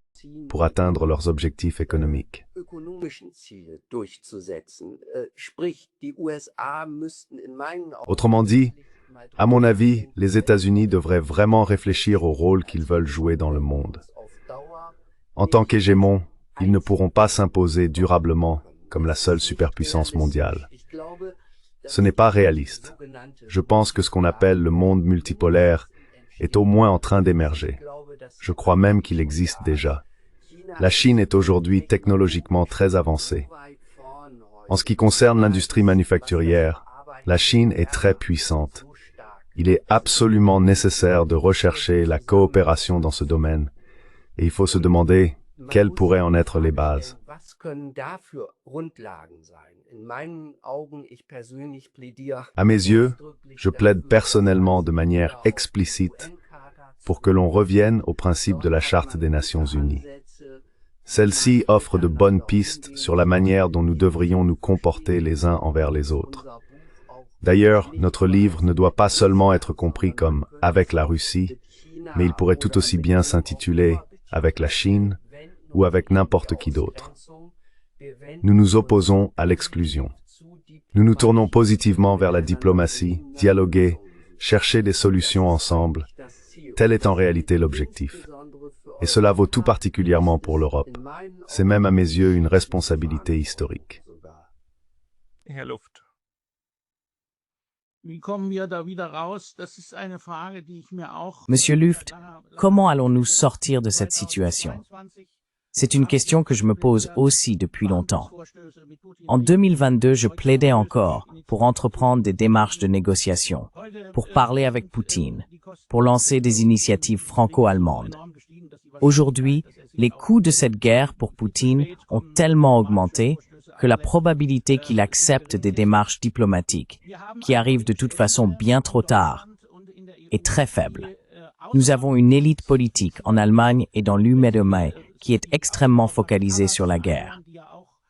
pour atteindre leurs objectifs économiques. Autrement dit, à mon avis, les États-Unis devraient vraiment réfléchir au rôle qu'ils veulent jouer dans le monde. En tant qu'hégémons, ils ne pourront pas s'imposer durablement comme la seule superpuissance mondiale. Ce n'est pas réaliste. Je pense que ce qu'on appelle le monde multipolaire est au moins en train d'émerger. Je crois même qu'il existe déjà. La Chine est aujourd'hui technologiquement très avancée. En ce qui concerne l'industrie manufacturière, la Chine est très puissante. Il est absolument nécessaire de rechercher la coopération dans ce domaine, et il faut se demander quelles pourraient en être les bases. À mes yeux, je plaide personnellement de manière explicite pour que l'on revienne au principe de la Charte des Nations Unies. Celle-ci offre de bonnes pistes sur la manière dont nous devrions nous comporter les uns envers les autres. D'ailleurs, notre livre ne doit pas seulement être compris comme « avec la Russie », mais il pourrait tout aussi bien s'intituler « avec la Chine » ou avec n'importe qui d'autre. Nous nous opposons à l'exclusion. Nous nous tournons positivement vers la diplomatie, dialoguer, chercher des solutions ensemble. Tel est en réalité l'objectif. Et cela vaut tout particulièrement pour l'Europe. C'est même à mes yeux une responsabilité historique. Herr Luft. Monsieur Luft, comment allons-nous sortir de cette situation? C'est une question que je me pose aussi depuis longtemps. En 2022, je plaidais encore pour entreprendre des démarches de négociation, pour parler avec Poutine, pour lancer des initiatives franco-allemandes. Aujourd'hui, les coûts de cette guerre pour Poutine ont tellement augmenté que la probabilité qu'il accepte des démarches diplomatiques, qui arrivent de toute façon bien trop tard, est très faible. Nous avons une élite politique en Allemagne et dans l'UME qui est extrêmement focalisée sur la guerre.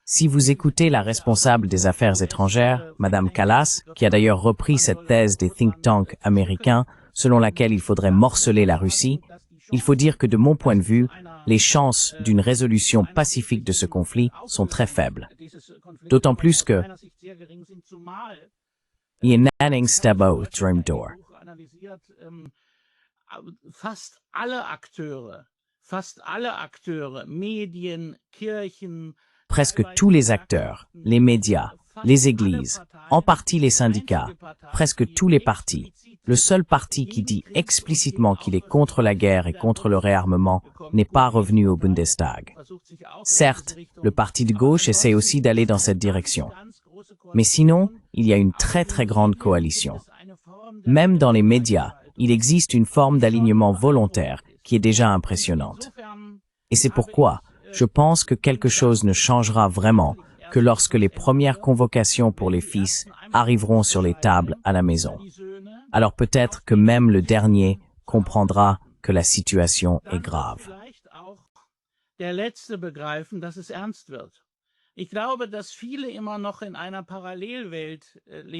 Si vous écoutez la responsable des affaires étrangères, Madame Kallas, qui a d'ailleurs repris cette thèse des think tanks américains selon laquelle il faudrait morceler la Russie, il faut dire que de mon point de vue, les chances d'une résolution pacifique de ce conflit sont très faibles. D'autant plus que presque tous les acteurs, les médias, les églises, en partie les syndicats, presque tous les partis. Le seul parti qui dit explicitement qu'il est contre la guerre et contre le réarmement n'est pas revenu au Bundestag. Certes, le parti de gauche essaie aussi d'aller dans cette direction. Mais sinon, il y a une très très grande coalition. Même dans les médias, il existe une forme d'alignement volontaire qui est déjà impressionnante. Et c'est pourquoi je pense que quelque chose ne changera vraiment que lorsque les premières convocations pour les fils arriveront sur les tables à la maison. Alors peut-être que même le dernier comprendra que la situation est grave. Je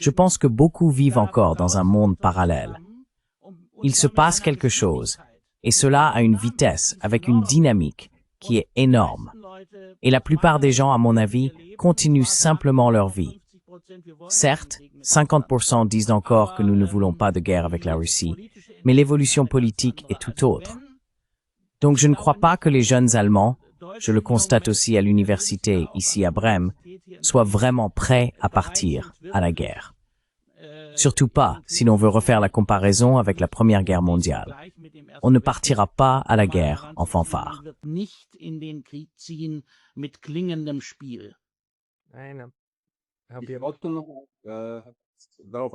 pense que beaucoup vivent encore dans un monde parallèle. Il se passe quelque chose, et cela à une vitesse, avec une dynamique qui est énorme. Et la plupart des gens, à mon avis, continuent simplement leur vie. Certes, 50% disent encore que nous ne voulons pas de guerre avec la Russie, mais l'évolution politique est tout autre. Donc je ne crois pas que les jeunes Allemands, je le constate aussi à l'université ici à Brême, soient vraiment prêts à partir à la guerre. Surtout pas si l'on veut refaire la comparaison avec la Première Guerre mondiale. On ne partira pas à la guerre en fanfare.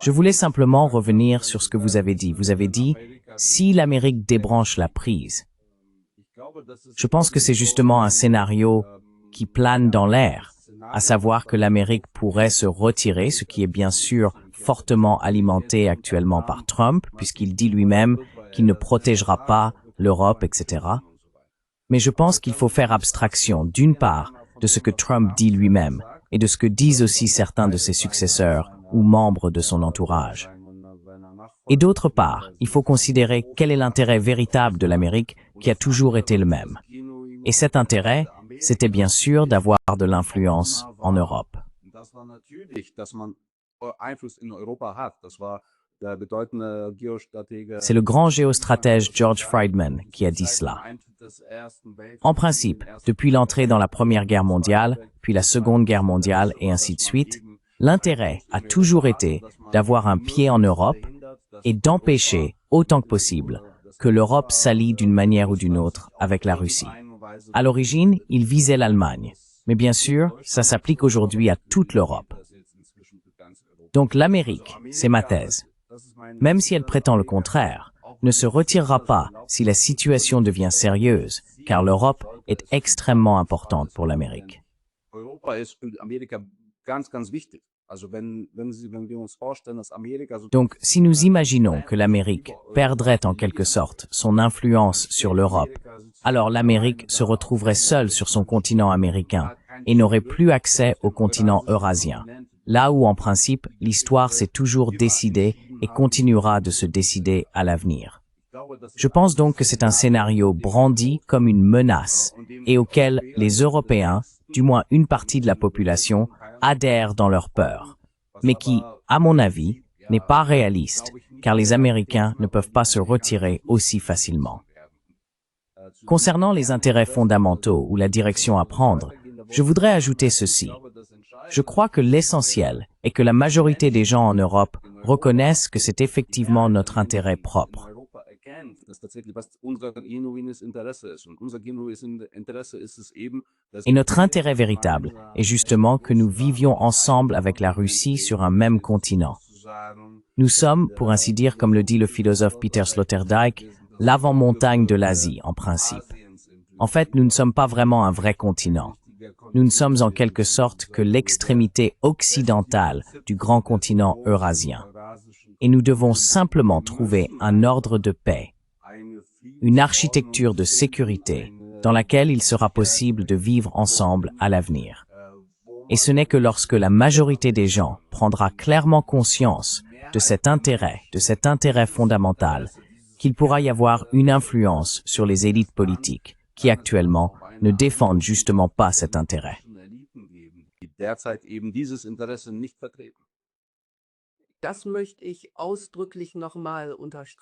Je voulais simplement revenir sur ce que vous avez dit. Vous avez dit, si l'Amérique débranche la prise. Je pense que c'est justement un scénario qui plane dans l'air, à savoir que l'Amérique pourrait se retirer, ce qui est bien sûr fortement alimenté actuellement par Trump, puisqu'il dit lui-même qu'il ne protégera pas l'Europe, etc. Mais je pense qu'il faut faire abstraction, d'une part, de ce que Trump dit lui-même, et de ce que disent aussi certains de ses successeurs ou membres de son entourage. Et d'autre part, il faut considérer quel est l'intérêt véritable de l'Amérique qui a toujours été le même. Et cet intérêt, c'était bien sûr d'avoir de l'influence en Europe. C'est le grand géostratège George Friedman qui a dit cela. En principe, depuis l'entrée dans la Première Guerre mondiale, puis la Seconde Guerre mondiale et ainsi de suite, l'intérêt a toujours été d'avoir un pied en Europe et d'empêcher, autant que possible, que l'Europe s'allie d'une manière ou d'une autre avec la Russie. À l'origine, il visait l'Allemagne, mais bien sûr, ça s'applique aujourd'hui à toute l'Europe. Donc l'Amérique, c'est ma thèse. même si elle prétend le contraire, ne se retirera pas si la situation devient sérieuse, car l'Europe est extrêmement importante pour l'Amérique. Donc, si nous imaginons que l'Amérique perdrait en quelque sorte son influence sur l'Europe, alors l'Amérique se retrouverait seule sur son continent américain et n'aurait plus accès au continent eurasien, là où en principe l'histoire s'est toujours décidée et continuera de se décider à l'avenir. Je pense donc que c'est un scénario brandi comme une menace et auquel les Européens, du moins une partie de la population, adhèrent dans leur peur, mais qui, à mon avis, n'est pas réaliste, car les Américains ne peuvent pas se retirer aussi facilement. Concernant les intérêts fondamentaux ou la direction à prendre, je voudrais ajouter ceci. Je crois que l'essentiel est que la majorité des gens en Europe reconnaissent que c'est effectivement notre intérêt propre. Et notre intérêt véritable est justement que nous vivions ensemble avec la Russie sur un même continent. Nous sommes, pour ainsi dire, comme le dit le philosophe Peter Sloterdijk, l'avant-montagne de l'Asie, en principe. En fait, nous ne sommes pas vraiment un vrai continent. Nous ne sommes en quelque sorte que l'extrémité occidentale du grand continent eurasien. Et nous devons simplement trouver un ordre de paix, une architecture de sécurité dans laquelle il sera possible de vivre ensemble à l'avenir. Et ce n'est que lorsque la majorité des gens prendra clairement conscience de cet intérêt fondamental, qu'il pourra y avoir une influence sur les élites politiques qui actuellement ne défendent justement pas cet intérêt.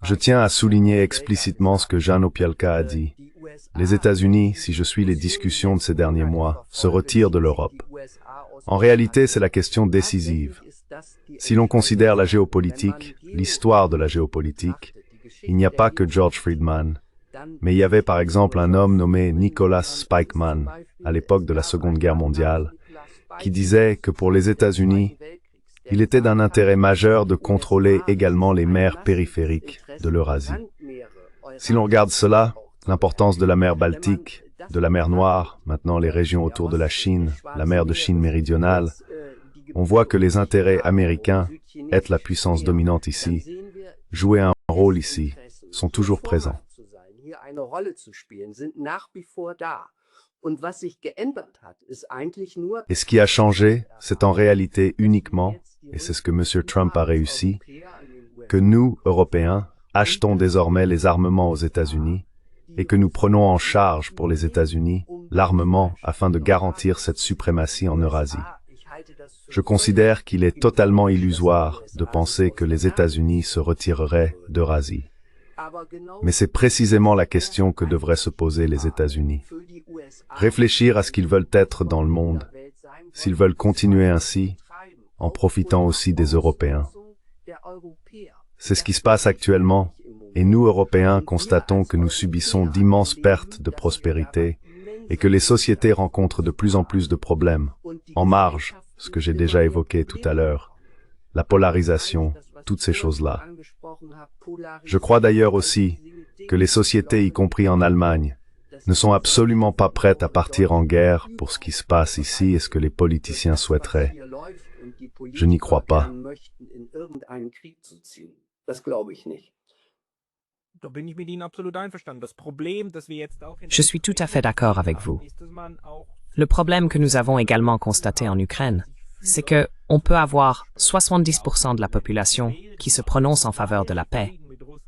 Je tiens à souligner explicitement ce que Jan Opelka a dit. Les États-Unis, si je suis les discussions de ces derniers mois, se retirent de l'Europe. En réalité, c'est la question décisive. Si l'on considère la géopolitique, l'histoire de la géopolitique, il n'y a pas que George Friedman, mais il y avait par exemple un homme nommé Nicholas Spykman, à l'époque de la Seconde Guerre mondiale, qui disait que pour les États-Unis, il était d'un intérêt majeur de contrôler également les mers périphériques de l'Eurasie. Si l'on regarde cela, l'importance de la mer Baltique, de la mer Noire, maintenant les régions autour de la Chine, la mer de Chine méridionale, on voit que les intérêts américains, être la puissance dominante ici, jouer un rôle ici, sont toujours présents. Et ce qui a changé, c'est en réalité uniquement, et c'est ce que M. Trump a réussi, que nous, Européens, achetons désormais les armements aux États-Unis et que nous prenons en charge pour les États-Unis l'armement afin de garantir cette suprématie en Eurasie. Je considère qu'il est totalement illusoire de penser que les États-Unis se retireraient d'Eurasie. Mais c'est précisément la question que devraient se poser les États-Unis. Réfléchir à ce qu'ils veulent être dans le monde, s'ils veulent continuer ainsi, en profitant aussi des Européens. C'est ce qui se passe actuellement, et nous, Européens, constatons que nous subissons d'immenses pertes de prospérité et que les sociétés rencontrent de plus en plus de problèmes. En marge, ce que j'ai déjà évoqué tout à l'heure, la polarisation, toutes ces choses-là. Je crois d'ailleurs aussi que les sociétés, y compris en Allemagne, ne sont absolument pas prêtes à partir en guerre pour ce qui se passe ici et ce que les politiciens souhaiteraient. Je n'y crois pas. Je suis tout à fait d'accord avec vous. Le problème que nous avons également constaté en Ukraine, c'est que on peut avoir 70% de la population qui se prononce en faveur de la paix,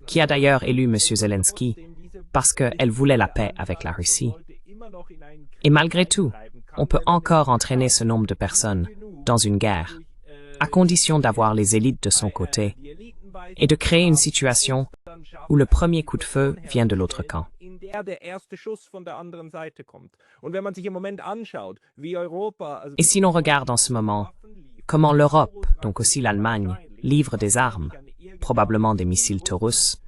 qui a d'ailleurs élu M. Zelensky parce qu'elle voulait la paix avec la Russie. Et malgré tout, on peut encore entraîner ce nombre de personnes dans une guerre, à condition d'avoir les élites de son côté et de créer une situation où le premier coup de feu vient de l'autre camp. Et si l'on regarde en ce moment comment l'Europe, donc aussi l'Allemagne, livre des armes, probablement des missiles Taurus,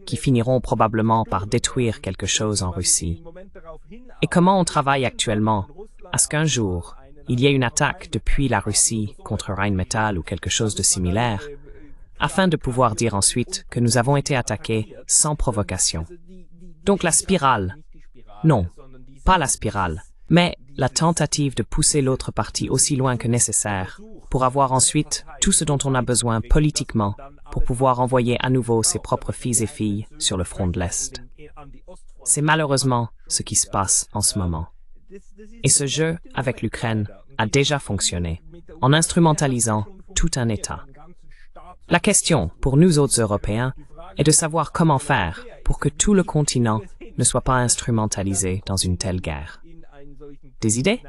qui finiront probablement par détruire quelque chose en Russie, et comment on travaille actuellement à ce qu'un jour, il y ait une attaque depuis la Russie contre Rheinmetall ou quelque chose de similaire, afin de pouvoir dire ensuite que nous avons été attaqués sans provocation. Donc la spirale. Non, pas la spirale, mais la tentative de pousser l'autre partie aussi loin que nécessaire pour avoir ensuite tout ce dont on a besoin politiquement pour pouvoir envoyer à nouveau ses propres fils et filles sur le front de l'Est. C'est malheureusement ce qui se passe en ce moment. Et ce jeu avec l'Ukraine a déjà fonctionné, en instrumentalisant tout un État. La question, pour nous autres Européens, est de savoir comment faire pour que tout le continent ne soit pas instrumentalisé dans une telle guerre. Des idées?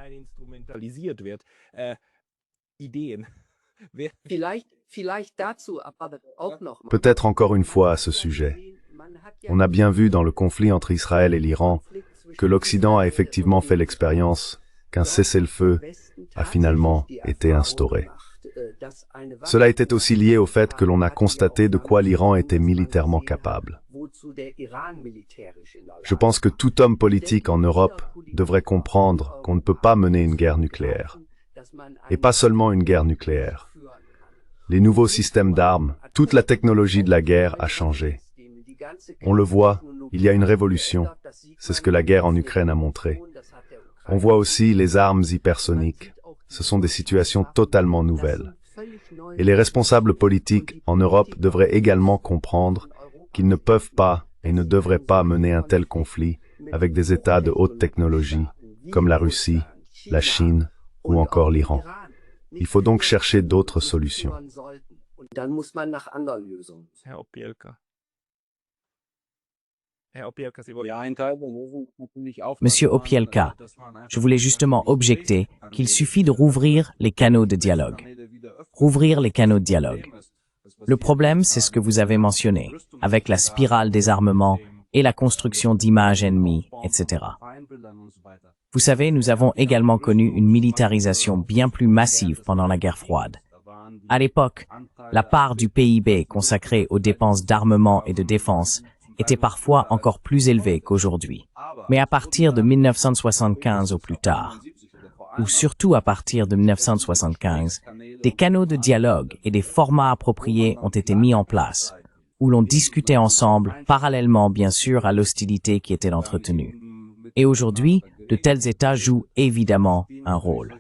Peut-être encore une fois à ce sujet. On a bien vu dans le conflit entre Israël et l'Iran que l'Occident a effectivement fait l'expérience qu'un cessez-le-feu a finalement été instauré. Cela était aussi lié au fait que l'on a constaté de quoi l'Iran était militairement capable. Je pense que tout homme politique en Europe devrait comprendre qu'on ne peut pas mener une guerre nucléaire. Et pas seulement une guerre nucléaire. Les nouveaux systèmes d'armes, toute la technologie de la guerre a changé. On le voit, il y a une révolution. C'est ce que la guerre en Ukraine a montré. On voit aussi les armes hypersoniques. Ce sont des situations totalement nouvelles. Et les responsables politiques en Europe devraient également comprendre qu'ils ne peuvent pas et ne devraient pas mener un tel conflit avec des États de haute technologie, comme la Russie, la Chine ou encore l'Iran. Il faut donc chercher d'autres solutions. Monsieur Opielka, je voulais justement objecter qu'il suffit de rouvrir les canaux de dialogue. Rouvrir les canaux de dialogue. Le problème, c'est ce que vous avez mentionné, avec la spirale des armements et la construction d'images ennemies, etc. Vous savez, nous avons également connu une militarisation bien plus massive pendant la guerre froide. À l'époque, la part du PIB consacrée aux dépenses d'armement et de défense était parfois encore plus élevée qu'aujourd'hui. Mais à partir de 1975 au plus tard, ou surtout à partir de 1975, des canaux de dialogue et des formats appropriés ont été mis en place, où l'on discutait ensemble, parallèlement bien sûr à l'hostilité qui était entretenue. Et aujourd'hui, de tels États jouent évidemment un rôle.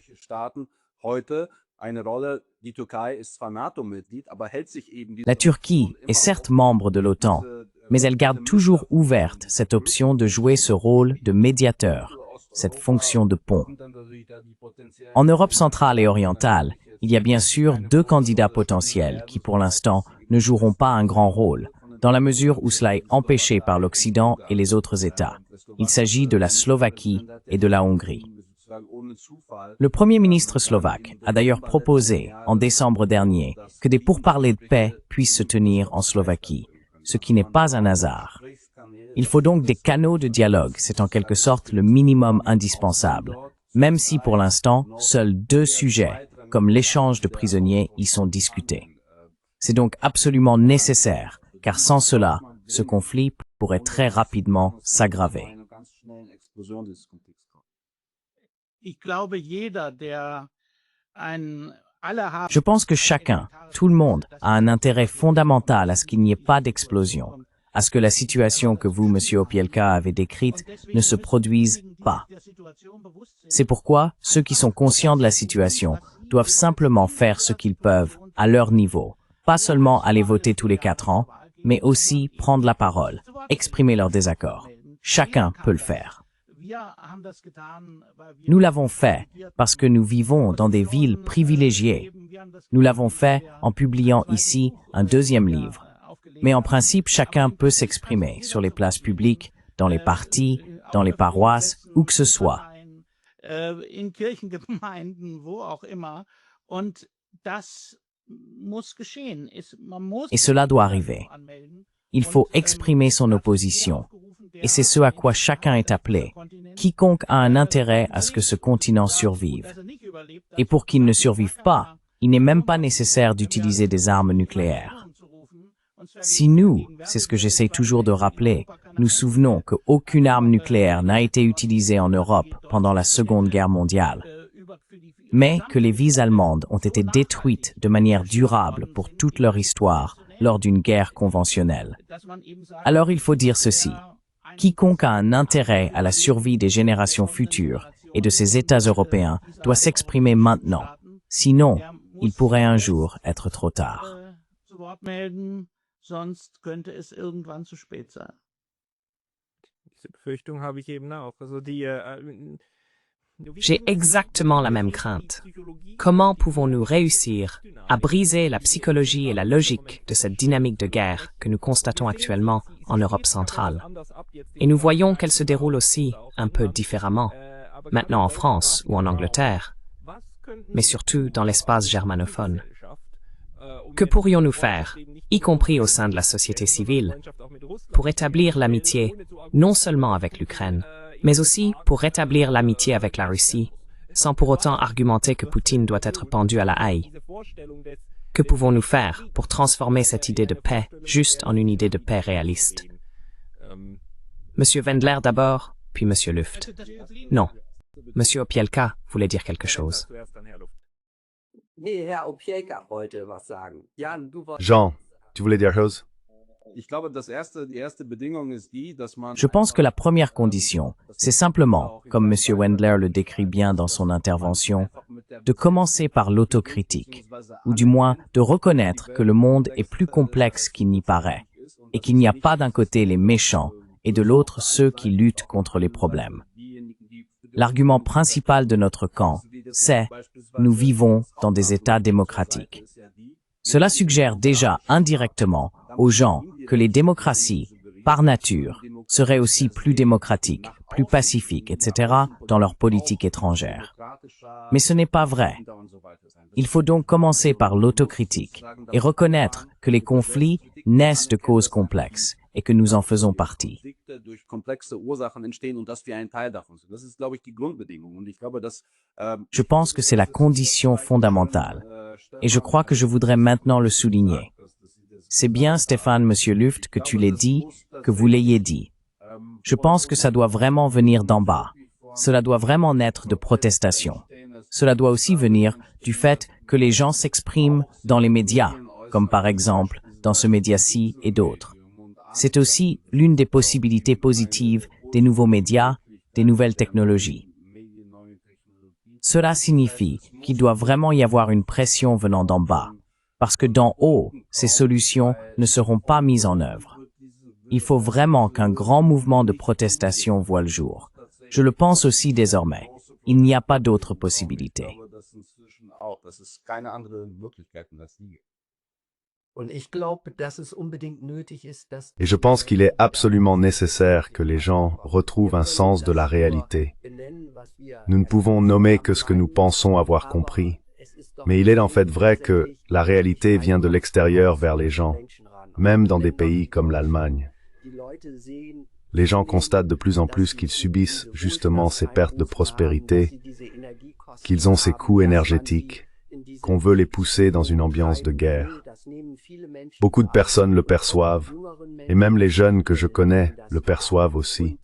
La Turquie est certes membre de l'OTAN, mais elle garde toujours ouverte cette option de jouer ce rôle de médiateur, cette fonction de pont. En Europe centrale et orientale, il y a bien sûr deux candidats potentiels qui, pour l'instant, ne joueront pas un grand rôle, dans la mesure où cela est empêché par l'Occident et les autres États. Il s'agit de la Slovaquie et de la Hongrie. Le Premier ministre slovaque a d'ailleurs proposé, en décembre dernier, que des pourparlers de paix puissent se tenir en Slovaquie, ce qui n'est pas un hasard. Il faut donc des canaux de dialogue, c'est en quelque sorte le minimum indispensable, même si pour l'instant, seuls deux sujets, comme l'échange de prisonniers, y sont discutés. C'est donc absolument nécessaire, car sans cela, ce conflit pourrait très rapidement s'aggraver. Je pense que chacun, tout le monde, a un intérêt fondamental à ce qu'il n'y ait pas d'explosion, à ce que la situation que vous, Monsieur Opielka, avez décrite ne se produise pas. C'est pourquoi ceux qui sont conscients de la situation doivent simplement faire ce qu'ils peuvent à leur niveau, pas seulement aller voter tous les 4 ans, mais aussi prendre la parole, exprimer leur désaccord. Chacun peut le faire. Nous l'avons fait parce que nous vivons dans des villes privilégiées. Nous l'avons fait en publiant ici un deuxième livre. Mais en principe, chacun peut s'exprimer sur les places publiques, dans les partis, dans les paroisses, où que ce soit. Et cela doit arriver. Il faut exprimer son opposition. Et c'est ce à quoi chacun est appelé. Quiconque a un intérêt à ce que ce continent survive. Et pour qu'il ne survive pas, il n'est même pas nécessaire d'utiliser des armes nucléaires. Si nous, c'est ce que j'essaie toujours de rappeler, nous souvenons qu'aucune arme nucléaire n'a été utilisée en Europe pendant la Seconde Guerre mondiale. mais que les vies allemandes ont été détruites de manière durable pour toute leur histoire lors d'une guerre conventionnelle. Alors il faut dire ceci. Quiconque a un intérêt à la survie des générations futures et de ces États européens doit s'exprimer maintenant. Sinon, il pourrait un jour être trop tard. J'ai exactement la même crainte. Comment pouvons-nous réussir à briser la psychologie et la logique de cette dynamique de guerre que nous constatons actuellement en Europe centrale? Et nous voyons qu'elle se déroule aussi un peu différemment, maintenant en France ou en Angleterre, mais surtout dans l'espace germanophone. Que pourrions-nous faire, y compris au sein de la société civile, pour établir l'amitié non seulement avec l'Ukraine, mais aussi pour rétablir l'amitié avec la Russie, sans pour autant argumenter que Poutine doit être pendu à la haie? Que pouvons-nous faire pour transformer cette idée de paix juste en une idée de paix réaliste? Monsieur Wendler d'abord, puis Monsieur Luft. Non. Monsieur Opielka voulait dire quelque chose. Jean, tu voulais dire chose? Je pense que la première condition, c'est simplement, comme M. Wendler le décrit bien dans son intervention, de commencer par l'autocritique, ou du moins de reconnaître que le monde est plus complexe qu'il n'y paraît, et qu'il n'y a pas d'un côté les méchants et de l'autre ceux qui luttent contre les problèmes. L'argument principal de notre camp, c'est « nous vivons dans des États démocratiques ». Cela suggère déjà indirectement aux gens que les démocraties, par nature, seraient aussi plus démocratiques, plus pacifiques, etc. dans leur politique étrangère. Mais ce n'est pas vrai. Il faut donc commencer par l'autocritique et reconnaître que les conflits naissent de causes complexes et que nous en faisons partie. Je pense que c'est la condition fondamentale, et je crois que je voudrais maintenant le souligner. C'est bien, Stéphane, Monsieur Luft, que tu l'aies dit, que vous l'ayez dit. Je pense que ça doit vraiment venir d'en bas. Cela doit vraiment naître de protestations. Cela doit aussi venir du fait que les gens s'expriment dans les médias, comme par exemple dans ce média-ci et d'autres. C'est aussi l'une des possibilités positives des nouveaux médias, des nouvelles technologies. Cela signifie qu'il doit vraiment y avoir une pression venant d'en bas, parce que d'en haut, ces solutions ne seront pas mises en œuvre. Il faut vraiment qu'un grand mouvement de protestation voie le jour. Je le pense aussi désormais. Il n'y a pas d'autre possibilité. Et je pense qu'il est absolument nécessaire que les gens retrouvent un sens de la réalité. Nous ne pouvons nommer que ce que nous pensons avoir compris, mais il est en fait vrai que la réalité vient de l'extérieur vers les gens, même dans des pays comme l'Allemagne. Les gens constatent de plus en plus qu'ils subissent justement ces pertes de prospérité, qu'ils ont ces coûts énergétiques, qu'on veut les pousser dans une ambiance de guerre. Beaucoup de personnes le perçoivent, et même les jeunes que je connais le perçoivent aussi.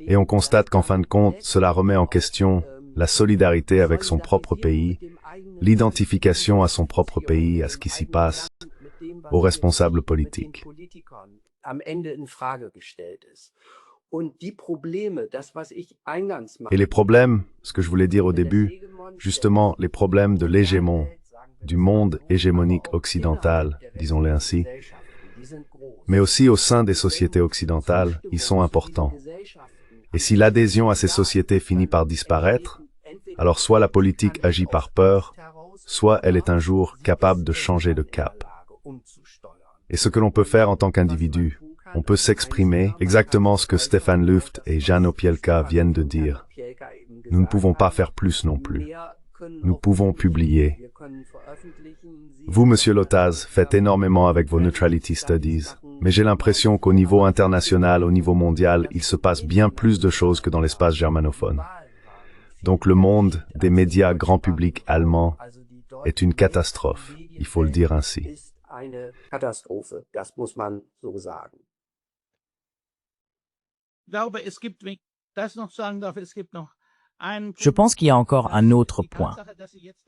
Et on constate qu'en fin de compte, cela remet en question la solidarité avec son propre pays, l'identification à son propre pays, à ce qui s'y passe, aux responsables politiques. Et les problèmes, ce que je voulais dire au début, justement les problèmes de l'hégémon, du monde hégémonique occidental, disons-le ainsi, mais aussi au sein des sociétés occidentales, ils sont importants. Et si l'adhésion à ces sociétés finit par disparaître, alors soit la politique agit par peur, soit elle est un jour capable de changer de cap. Et ce que l'on peut faire en tant qu'individu, on peut s'exprimer exactement ce que Stéphane Luft et Jan Opielka viennent de dire. Nous ne pouvons pas faire plus non plus. Nous pouvons publier. Vous, Monsieur Lotaz, faites énormément avec vos Neutrality Studies, mais j'ai l'impression qu'au niveau international, au niveau mondial, il se passe bien plus de choses que dans l'espace germanophone. Donc le monde des médias grand public allemands est une catastrophe, il faut le dire ainsi. Ich glaube, es gibt, wenn ich das noch sagen darf, es gibt noch Je pense qu'il y a encore un autre point.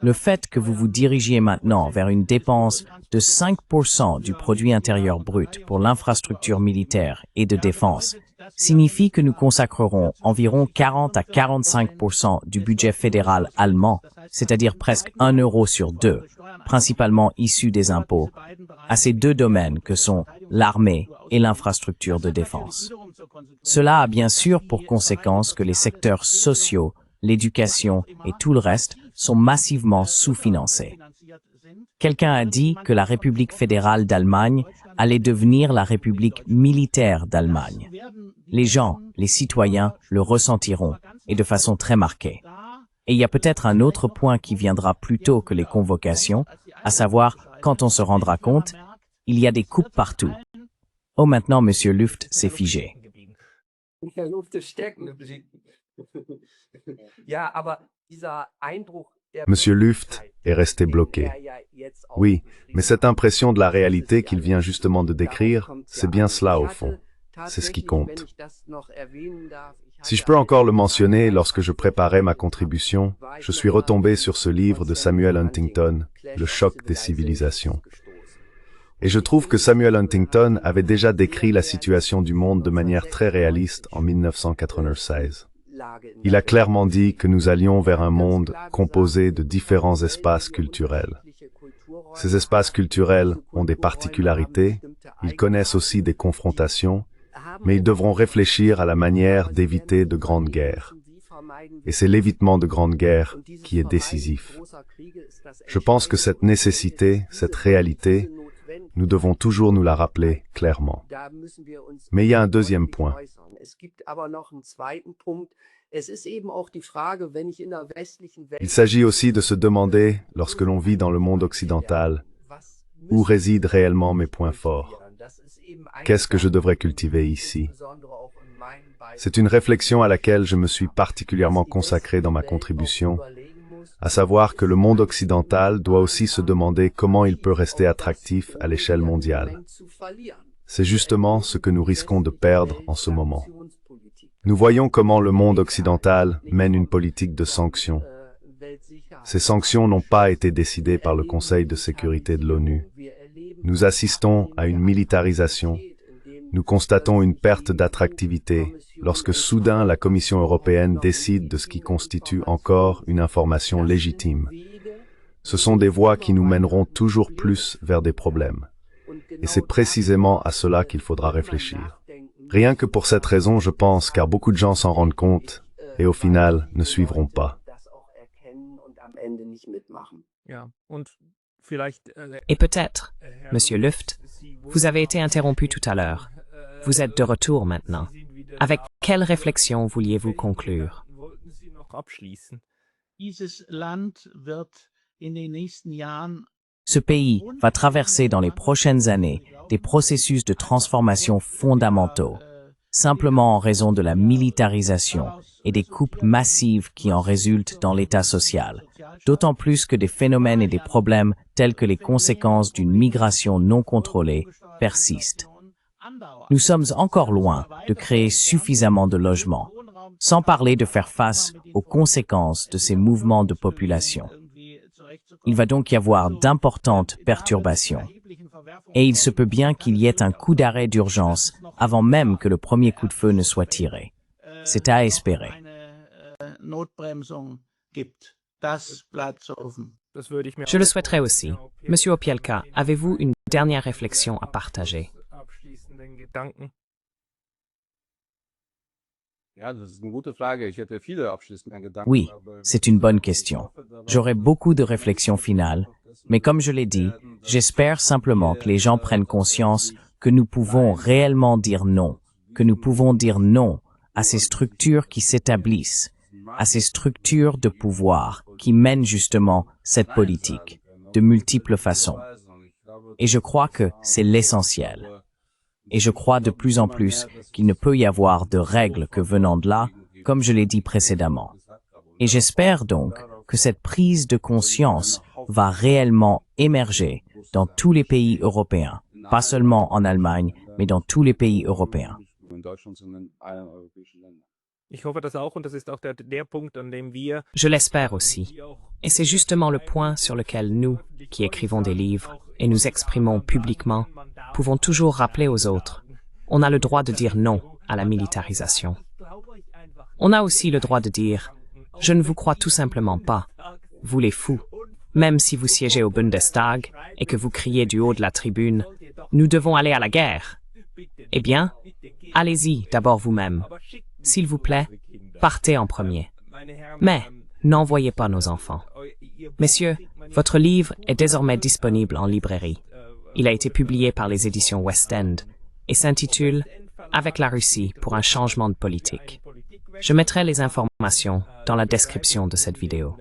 Le fait que vous vous dirigiez maintenant vers une dépense de 5% du produit intérieur brut pour l'infrastructure militaire et de défense signifie que nous consacrerons environ 40 à 45% du budget fédéral allemand, c'est-à-dire presque 1 euro sur 2, principalement issu des impôts, à ces deux domaines que sont l'armée et l'infrastructure de défense. Cela a bien sûr pour conséquence que les secteurs sociaux, l'éducation et tout le reste sont massivement sous-financés. Quelqu'un a dit que la République fédérale d'Allemagne allait devenir la République militaire d'Allemagne. Les gens, les citoyens, le ressentiront, et de façon très marquée. Et il y a peut-être un autre point qui viendra plus tôt que les convocations, à savoir, quand on se rendra compte, il y a des coupes partout. Oh, maintenant, Monsieur Luft s'est figé. Monsieur Luft est resté bloqué. Oui, mais cette impression de la réalité qu'il vient justement de décrire, c'est bien cela au fond. C'est ce qui compte. Si je peux encore le mentionner, lorsque je préparais ma contribution, je suis retombé sur ce livre de Samuel Huntington, Le choc des civilisations. Et je trouve que Samuel Huntington avait déjà décrit la situation du monde de manière très réaliste en 1996. Il a clairement dit que nous allions vers un monde composé de différents espaces culturels. Ces espaces culturels ont des particularités, ils connaissent aussi des confrontations, mais ils devront réfléchir à la manière d'éviter de grandes guerres. Et c'est l'évitement de grandes guerres qui est décisif. Je pense que cette nécessité, cette réalité, nous devons toujours nous la rappeler clairement. Mais il y a un deuxième point. Il s'agit aussi de se demander, lorsque l'on vit dans le monde occidental, où résident réellement mes points forts? Qu'est-ce que je devrais cultiver ici? C'est une réflexion à laquelle je me suis particulièrement consacré dans ma contribution, à savoir que le monde occidental doit aussi se demander comment il peut rester attractif à l'échelle mondiale. C'est justement ce que nous risquons de perdre en ce moment. Nous voyons comment le monde occidental mène une politique de sanctions. Ces sanctions n'ont pas été décidées par le Conseil de sécurité de l'ONU. Nous assistons à une militarisation. Nous constatons une perte d'attractivité lorsque soudain la Commission européenne décide de ce qui constitue encore une information légitime. Ce sont des voies qui nous mèneront toujours plus vers des problèmes. Et c'est précisément à cela qu'il faudra réfléchir. Rien que pour cette raison, je pense, car beaucoup de gens s'en rendent compte et au final ne suivront pas. Et peut-être, Monsieur Luft, vous avez été interrompu tout à l'heure. Vous êtes de retour maintenant. Avec quelle réflexion vouliez-vous conclure? Ce pays va traverser dans les prochaines années des processus de transformation fondamentaux, simplement en raison de la militarisation et des coupes massives qui en résultent dans l'état social, d'autant plus que des phénomènes et des problèmes tels que les conséquences d'une migration non contrôlée persistent. Nous sommes encore loin de créer suffisamment de logements, sans parler de faire face aux conséquences de ces mouvements de population. Il va donc y avoir d'importantes perturbations. Et il se peut bien qu'il y ait un coup d'arrêt d'urgence avant même que le premier coup de feu ne soit tiré. C'est à espérer. Je le souhaiterais aussi. Monsieur Opielka, avez-vous une dernière réflexion à partager? Oui, c'est une bonne question. J'aurais beaucoup de réflexions finales, mais comme je l'ai dit, j'espère simplement que les gens prennent conscience que nous pouvons réellement dire non, que nous pouvons dire non à ces structures qui s'établissent, à ces structures de pouvoir qui mènent justement cette politique, de multiples façons. Et je crois que c'est l'essentiel. Et je crois de plus en plus qu'il ne peut y avoir de règles que venant de là, comme je l'ai dit précédemment. Et j'espère donc que cette prise de conscience va réellement émerger dans tous les pays européens, pas seulement en Allemagne, mais dans tous les pays européens. Je l'espère aussi. Et c'est justement le point sur lequel nous, qui écrivons des livres et nous exprimons publiquement, pouvons toujours rappeler aux autres. On a le droit de dire non à la militarisation. On a aussi le droit de dire « Je ne vous crois tout simplement pas. Vous les fous. Même si vous siégez au Bundestag et que vous criez du haut de la tribune « Nous devons aller à la guerre !» Eh bien, allez-y d'abord vous-même. S'il vous plaît, partez en premier. Mais n'envoyez pas nos enfants. Messieurs, votre livre est désormais disponible en librairie. Il a été publié par les éditions West End et s'intitule « Avec la Russie pour un changement de politique ». Je mettrai les informations dans la description de cette vidéo.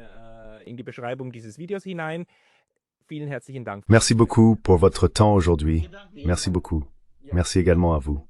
Merci beaucoup pour votre temps aujourd'hui. Merci beaucoup. Merci également à vous.